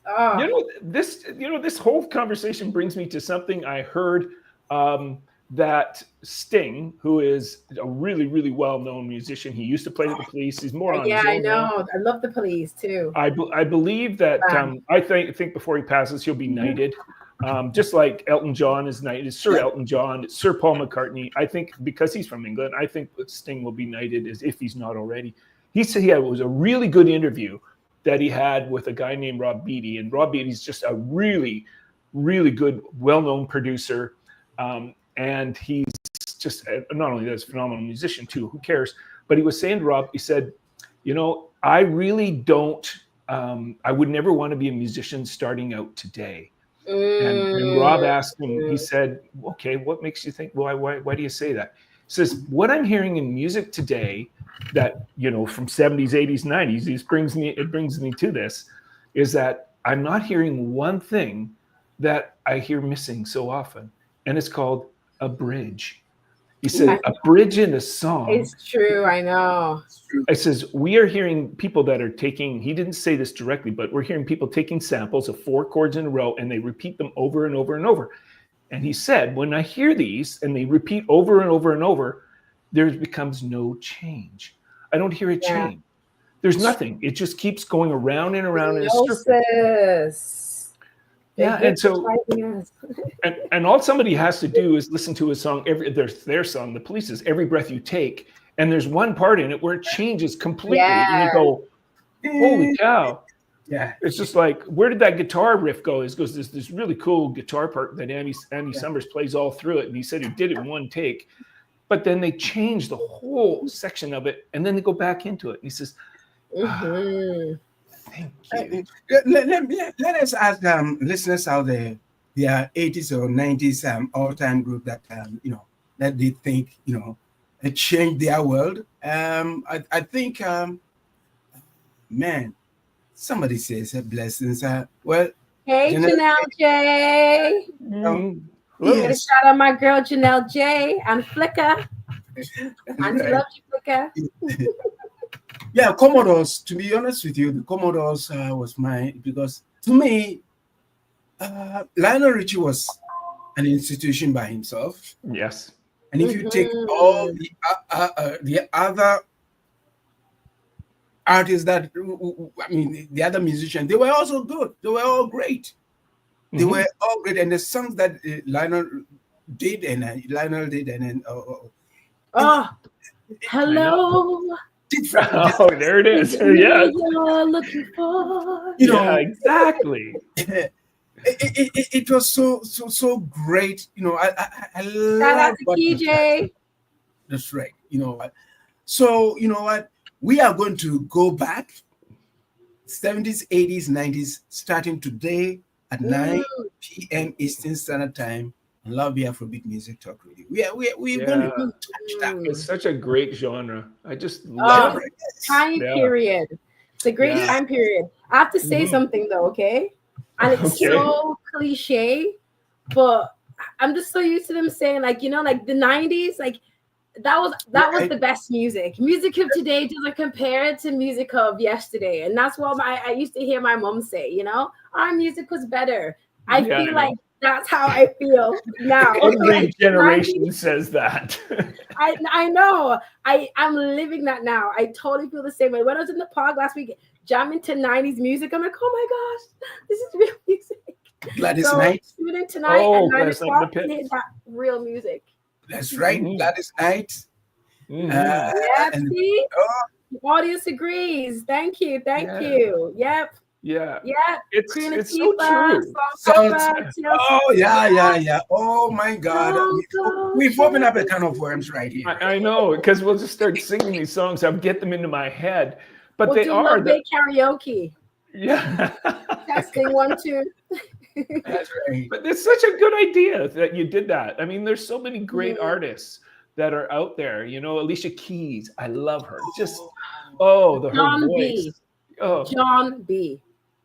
Oh. This whole conversation brings me to something I heard that Sting, who is a really, really well-known musician, he used to play with the Police. He's more on his own I know. now. I love the Police too. I believe that I think before he passes, he'll be knighted. Just like Elton John is knighted, Sir Elton John, Sir Paul McCartney. I think because he's from England, I think Sting will be knighted as if he's not already. He said it was a really good interview that he had with a guy named Rob Beatty. And Rob Beatty's just a really, really good, well-known producer. And he's just not only that, he's a phenomenal musician too, who cares? But he was saying to Rob, he said, I really don't, I would never want to be a musician starting out today. And Rob asked him, he said, okay, what makes you think, why do you say that? He says, what I'm hearing in music today that, from 70s, 80s, 90s, it brings me to this, is that I'm not hearing one thing that I hear missing so often. And it's called a bridge. He said, a bridge in a song. It's true. I know. It says, we are hearing people that are taking, he didn't say this directly, but we're hearing people taking samples of 4 chords in a row and they repeat them over and over and over. And he said, when I hear these and they repeat over and over and over, there becomes no change. I don't hear a change. There's nothing. It just keeps going around and around in a circle. Yeah, and so and all somebody has to do is listen to a song. Their song, The Police's "Every Breath You Take," and there's one part in it where it changes completely, and you go, "Holy cow!" Yeah, it's just like, where did that guitar riff go? It goes this really cool guitar part that Andy Summers plays all through it, and he said he did it in one take, but then they changed the whole section of it, and then they go back into it, and he says, "Thank you." Let us ask listeners out there, their 80s or 90s all-time group that that they think it changed their world. I think man, somebody says blessings. Well, hey, Janelle J. Yes. Shout out my girl Janelle J. and Flicker. Auntie loves you, Flicker. Yeah, Commodores. To be honest with you, the Commodores was mine, because to me, Lionel Richie was an institution by himself. Yes. And if you take all the other artists the other musicians, they were also good. They were all great. They were all great. And the songs that Lionel did, and hello. Oh, there it is. Yeah. You're looking for. Yeah, exactly. It was so great. I love. Shout out to KJ. That's right. So what? We are going to go back 70s, 80s, 90s, starting today at 9 p.m. Eastern Standard Time. Love the Afrobeat Music Talk Radio. We're going to touch that. It's such a great genre. I just love it. Time period. It's a great time period. I have to say something though, okay? And it's so cliche, but I'm just so used to them saying, like, the 90s, like that was the best music. Music of today doesn't compare to music of yesterday. And that's what I used to hear my mom say, our music was better. I feel like that's how I feel now. Every generation says that. I know. I'm living that now. I totally feel the same way. When I was in the park last week jamming to 90s music, I'm like, oh my gosh, this is real music. Gladys Knight. Tune in tonight at 9 o'clock to hit that real music. That's right. Gladys Knight. See? The audience agrees. Thank you. Yep. Yeah. It's so true. Yeah. Oh my God. We've opened up a can of worms right here. I know, because we'll just start singing these songs. I'll get them into my head. But they are the karaoke. Yeah. Testing 1, 2. That's right. But it's such a good idea that you did that. I mean, there's so many great artists that are out there. Alicia Keys. I love her. Just her voice. John B.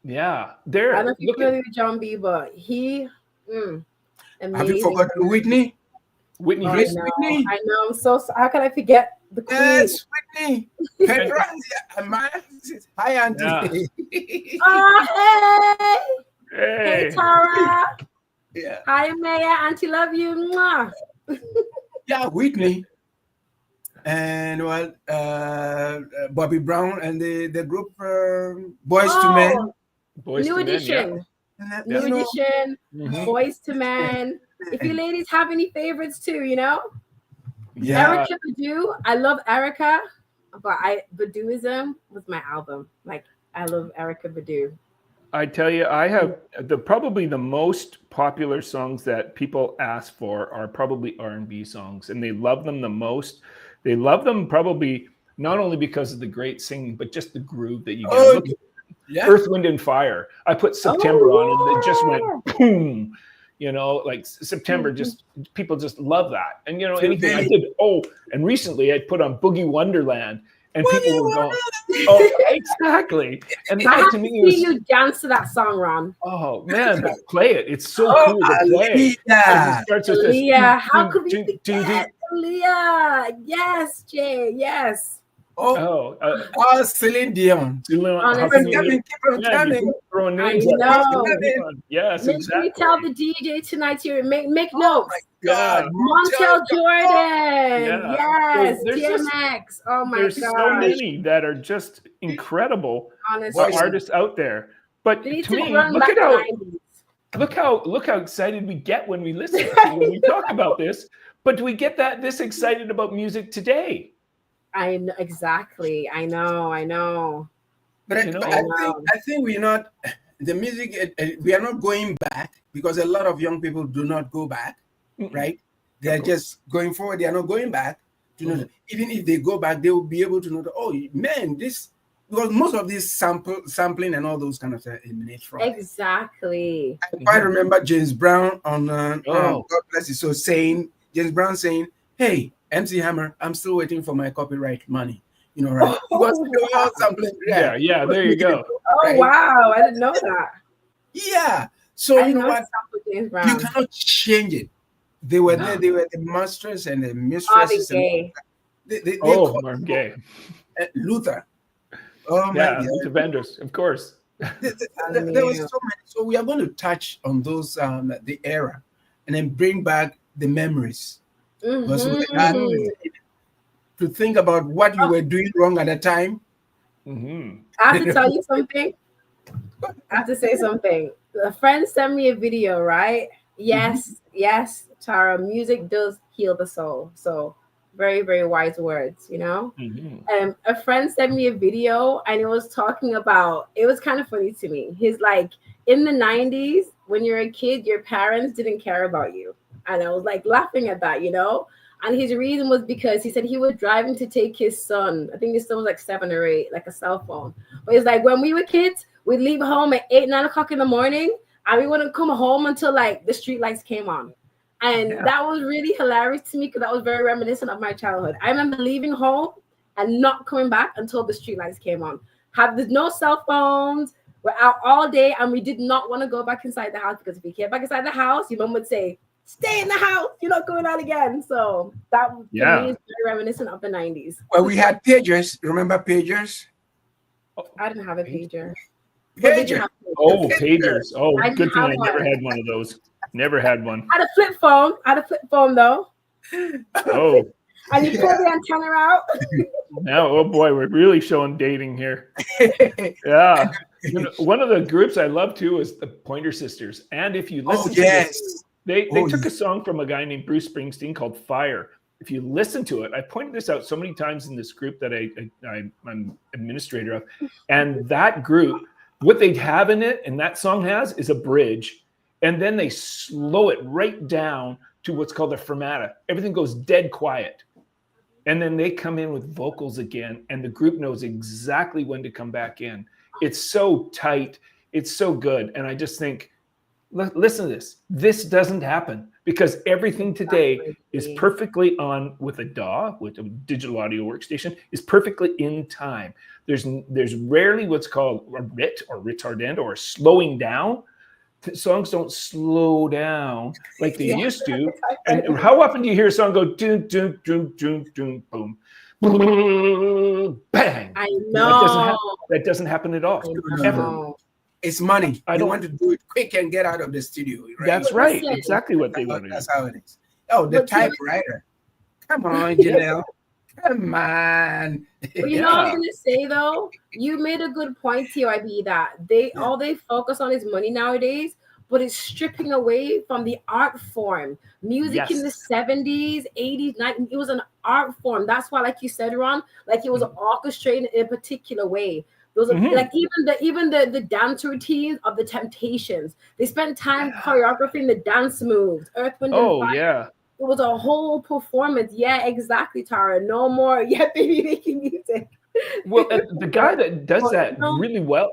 Yeah, I don't know if you're familiar with John B, but he. Have you forgotten Whitney? Whitney. I know. I'm so. How can I forget the Queen? Yes, Whitney. Petraa. Hi, Auntie. Hey, Tara. Yeah. Hi, Maya. Auntie, love you. Mwah. Yeah, Whitney. And Bobby Brown and the group Boys to Men. New Edition. New Edition. Boys to Men. If you ladies have any favorites too, Yeah. Erykah Badu. I love Erykah, but Baduizm was my album. Like, I love Erykah Badu. I tell you, I have probably the most popular songs that people ask for are probably R&B songs, and they love them the most. They love them probably not only because of the great singing, but just the groove that you get. Earth, Wind, and Fire. I put September on, and it just went boom. Like September, just people just love that. And anything I did. And recently I put on Boogie Wonderland, and people were going, exactly. And that to me was. You dance to that song, Ron. Oh man, play it! It's so cool to play. Yeah. Leah, how could we forget Leah? Yes, Jay. Yes. Celine Dion. Throwing names. Yes, exactly. Let me tell the DJ tonight here. Make notes. God. Montel Jordan. Yes. DMX. Oh my God. There's so many that are just incredible. Honestly. Artists out there. But to me, look at how look how excited we get when we listen when we talk about this. But do we get this excited about music today? I know exactly. I know. But I think we're not the music. We are not going back because a lot of young people do not go back, right? They are just going forward. They are not going back. To know that even if they go back, they will be able to know that, oh man, this, because most of this sampling and all those kind of stuff emanate from exactly. I quite remember James Brown on God bless his soul James Brown saying, "Hey, MC Hammer, I'm still waiting for my copyright money." You know, right? Because they were all sampling. Yeah, there you go. Oh wow, I didn't know that. Yeah, so you know what? You cannot change it. They were there. They were the masters and the mistresses. They Marvin Gaye. Luther. Oh my God. Luther Vandross, of course. There was so many. So we are going to touch on those the era, and then bring back the memories. Because we had to think about what you were doing wrong at the time. I have to tell you something. I have to say something. A friend sent me a video, right? Yes, Tara, music does heal the soul. So very, very wise words, you know? A friend sent me a video and it was talking about, it was kind of funny to me. He's like, in the 90s, when you're a kid, your parents didn't care about you. And I was like laughing at that, you know? And his reason was because he said he was driving to take his son. I think his son was like 7 or 8, like a cell phone. But it's like when we were kids, we'd leave home at 8, 9 o'clock in the morning. And we wouldn't come home until like the street lights came on. And that was really hilarious to me because that was very reminiscent of my childhood. I remember leaving home and not coming back until the street lights came on. There's no cell phones. We're out all day and we did not want to go back inside the house because if we came back inside the house, your mom would say, "Stay in the house. You're not going out again." So that for me is very reminiscent of the 90s. Well, we had pagers. Remember pagers? I didn't have a pager. Pager. Oh, pagers. Oh, good thing I never had one of those. Never had one. I had a flip phone. Though. Oh. And you pull the antenna out. Now, oh boy, we're really showing dating here. Yeah. One of the groups I love too is the Pointer Sisters. And if you listen to this, they took a song from a guy named Bruce Springsteen called Fire. If you listen to it, I pointed this out so many times in this group that I'm administrator of. And that group, what they have in it, and that song has, is a bridge. And then they slow it right down to what's called a fermata. Everything goes dead quiet. And then they come in with vocals again, and the group knows exactly when to come back in. It's so tight. It's so good. And I just think, listen to this. This doesn't happen because everything today is perfectly on with a DAW, with a digital audio workstation, is perfectly in time. There's rarely what's called a rit or retardant or slowing down. Songs don't slow down like they used to. And how often do you hear a song go doom, doom, doom, doom, doom, boom, bang? I know. That doesn't happen at all. Ever. It's money. I don't want to do it quick and get out of the studio. Right? That's right. Exactly what they want to do. That's how it is. Oh, the typewriter. Come on, Janelle. Come on. Well, you know what I was going to say, though? You made a good point, TYB, that all they focus on is money nowadays, but it's stripping away from the art form. Music in the 70s, 80s, 90s, it was an art form. That's why, like you said, Ron, like it was orchestrated in a particular way. Those are like even the dance routines of the Temptations. They spent time choreographing the dance moves. Earth, Wind, and Fire. It was a whole performance. Yeah, exactly, Tara. No more baby making music. Well, the guy that does that really well,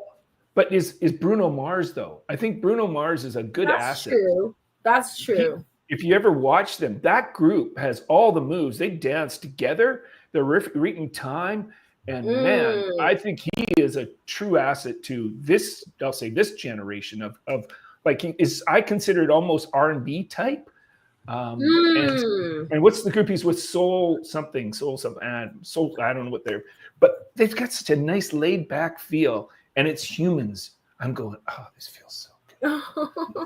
but is Bruno Mars, though. I think Bruno Mars is a good asset. That's true. If you ever watch them, that group has all the moves. They dance together. They're reading time. And man, I think he is a true asset to this, I'll say this generation of like I consider it almost R&B type. And what's the group he's with? Soul something, and soul. I don't know what but they've got such a nice laid back feel, and it's humans. I'm going, oh, this feels so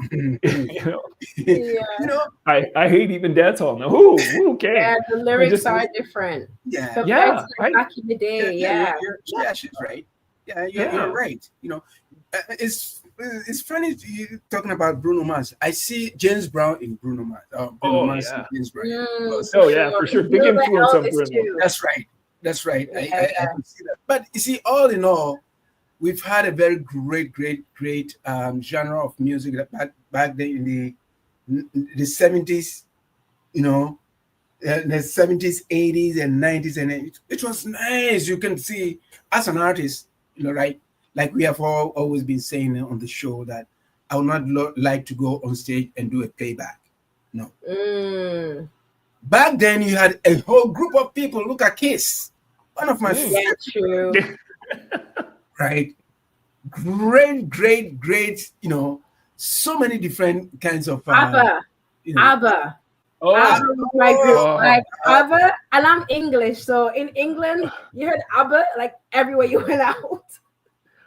good. I hate even dance hall now. Okay. Yeah, the lyrics are different. Yeah. Back in the day. She's right. Yeah, you're right. It's it's funny you talking about Bruno Mars. I see James Brown in Bruno Mars. Bruno Oh, Mars yeah. and James Brown. Oh, yeah, for sure. Big influence on Bruno. Too. That's right. That's right. I Yeah. can see that. But you see, all in all, we've had a very great genre of music that back then in the 70s, you know, the 70s, 80s, and 90s, and it was nice. You can see as an artist, you know, right? Like we have always been saying on the show that I would not like to go on stage and do a playback. No. Back then, you had a whole group of people. Look at Kiss, one of my favorite. True. Right? Great. You know, so many different kinds of ABBA. You know, ABBA. Oh, ABBA was my group. Like ABBA, and I'm English, so in England, you heard ABBA like everywhere you went out.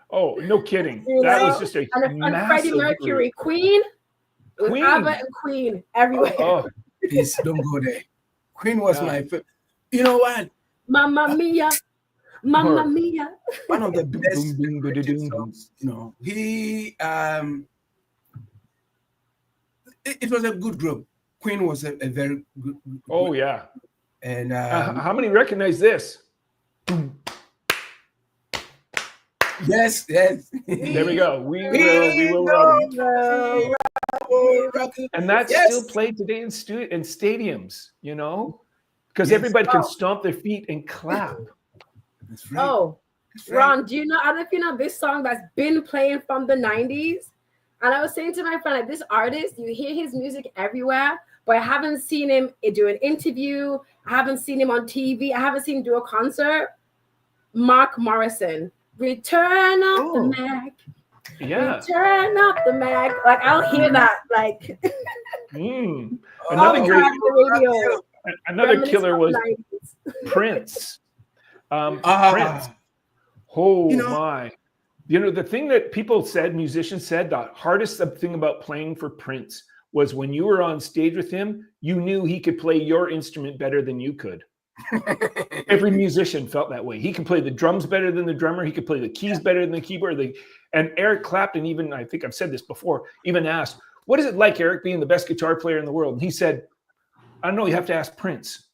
oh, no kidding. You That know? was just a And massive Freddie Mercury, Queen, it was Queen. ABBA and Queen everywhere. Oh, please don't go there. Queen was my favorite. You know what? Mamma Mia, Mamma Mia. One of the best Boom, boom, ba-da-doom, boom. songs. You know, he it was a good group. Queen was a very good group. Oh, yeah. And How many recognize this? yes. There we go. We will run. And that's still played today in stadiums, you know, because everybody can stomp their feet and clap. That's right. Oh, That's right. Ron, do you know? I don't know if you know this song that's been playing from the 90s. And I was saying to my friend, like, this artist, you hear his music everywhere, but I haven't seen him do an interview. I haven't seen him on TV. I haven't seen him do a concert. Mark Morrison, Return of the Mac. Yeah. Return of the Mac. Like, I'll hear that. Like, Another great, another killer was Prince. Prince. Oh, my. You know, the thing that musicians said, the hardest thing about playing for Prince was when you were on stage with him, you knew he could play your instrument better than you could. Every musician felt that way. He could play the drums better than the drummer. He could play the keys better than the keyboard. And Eric Clapton, even, I think I've said this before, even asked, what is it like, Eric, being the best guitar player in the world? And he said, I don't know, you have to ask Prince.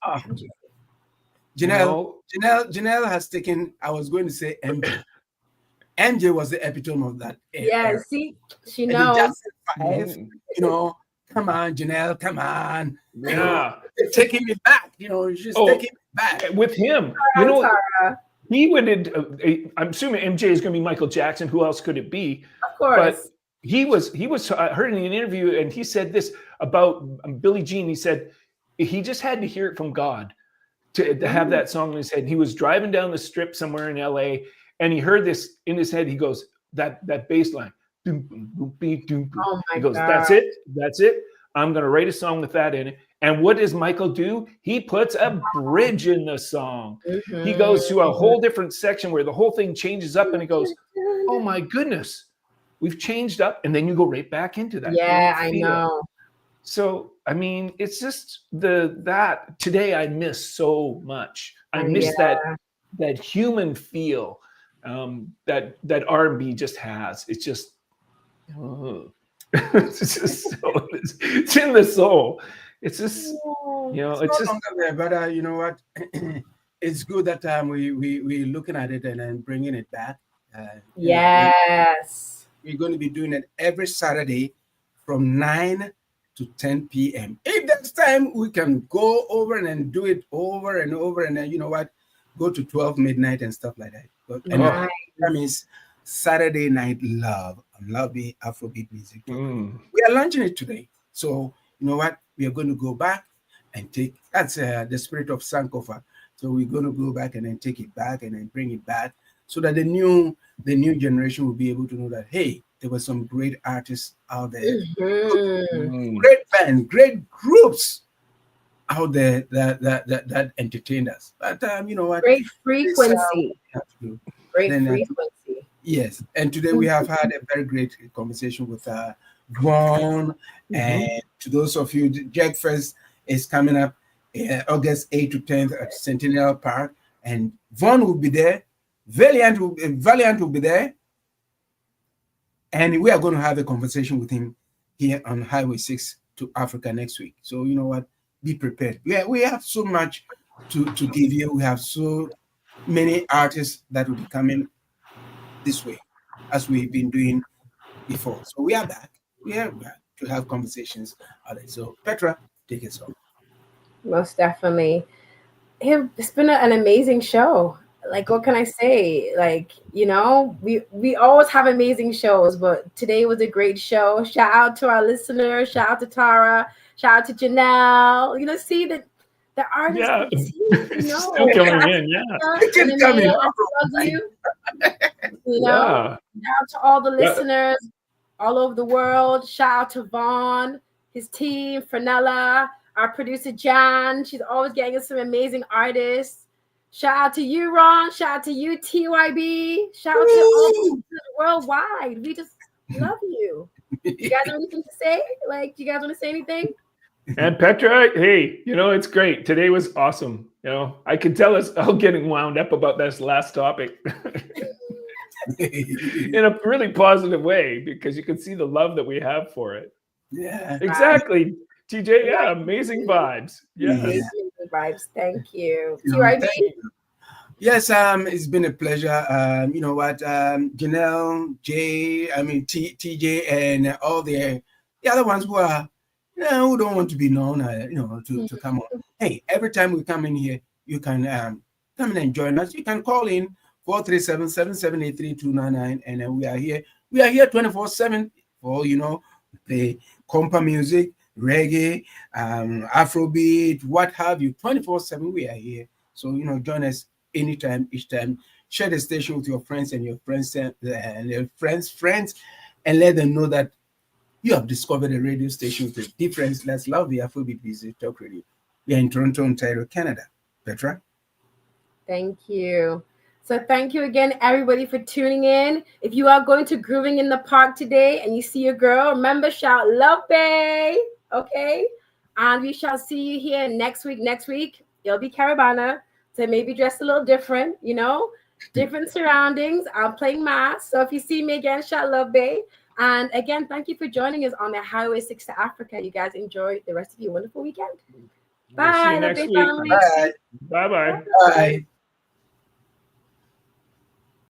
Janelle has taken, I was going to say MJ. MJ was the epitome of that. Yeah, see, she knows. You know, come on, Janelle, come on. Yeah. You know, taking me back. You know, she's taking me back. With him, you know, he would, I'm assuming MJ is going to be Michael Jackson. Who else could it be? Of course. But he was heard in an interview, and he said this about Billie Jean. He said he just had to hear it from God to have that song in his head. He was driving down the strip somewhere in LA, and he heard this in his head. He goes, that bass line. Oh my he goes, God. That's it. I'm going to write a song with that in it. And what does Michael do? He puts a bridge in the song. He goes to a whole different section where the whole thing changes up, and he goes, oh my goodness, we've changed up. And then you go right back into that. Yeah, I know. So, I mean, it's just that today I miss so much. I miss that human feel that R&B just has. It's just, it's just so, it's in the soul. It's just, you know, it's just. There, but you know what? It's good that we're looking at it and then bringing it back. Yes. We're going to be doing it every Saturday from 9 to 10 p.m. If there's time, we can go over and then do it over and over, and then, you know what, go to 12 midnight and stuff like that. But that means Saturday Night Love, Lovey Afrobeat music. We are launching it today. So, you know what, we are going to go back and take, that's the spirit of Sankofa. So we're going to go back and then take it back and then bring it back so that the new generation will be able to know that, hey, there were some great artists out there, great bands, great groups out there that entertained us. But you know what? Great frequency. Great frequency. Yes, and today we have had a very great conversation with Vaughn, and to those of you, Jack Fest is coming up August 8th to 10th at Centennial Park, and Vaughn will be there. Valiant will be there. And we are going to have a conversation with him here on Highway 6 to Africa next week. So you know what? Be prepared. We have so much to give you. We have so many artists that will be coming this way as we've been doing before. So we are back. We are back to have conversations. So Petraa, take us home. Most definitely. It's been an amazing show. Like, what can I say? Like, you know, we always have amazing shows, but today was a great show. Shout out to our listeners. Shout out to Tara. Shout out to Janelle. You know, see the artists. Yeah, You it's know, still coming in. Yeah, Keep coming. I love you. You know, yeah. shout out to all the Yeah. listeners all over the world. Shout out to Vaughn, his team, Fernella, our producer Jan. She's always getting us some amazing artists. Shout out to you, Ron. Shout out to you, TYB. Shout out to all the listeners worldwide. We just love you. You guys have anything to say? Like, do you guys want to say anything? And Petraa, hey, you know, it's great. Today was awesome. You know, I can tell us all getting wound up about this last topic in a really positive way, because you can see the love that we have for it. Yeah. Exactly. TJ, yeah, amazing vibes. Yeah. Amazing vibes. Thank you. You know, TYB? thank you. Yes, it's been a pleasure. You know what, Janelle, Jay, TJ, and all the other ones who are, you know, who don't want to be known, you know, to come on. Hey, every time we come in here, you can come in and join us. You can call in 437-7783-299, and then we are here. We are here 24/7 for, you know, play compa music, reggae, Afrobeat, what have you. 24/7 we are here. So, you know, join us anytime, each time. Share the station with your friends and your friends and their friends, and let them know that you have discovered a radio station with a difference. Let's love the Afrobeat Music Talk Radio. We are in Toronto, Ontario, Canada. Petraa? Thank you. So thank you again, everybody, for tuning in. If you are going to Grooving in the Park today and you see a girl, remember, shout Love Bay, okay? And we shall see you here next week. Next week, it'll be Caravana, so maybe dressed a little different, you know? Different surroundings. I'm playing mass. So if you see me again, shout Love Bay. And again, thank you for joining us on the Highway 6 to Africa. You guys enjoy the rest of your wonderful weekend. We'll see Bye. you Love next Bay week. family. Bye. Bye-bye. Bye.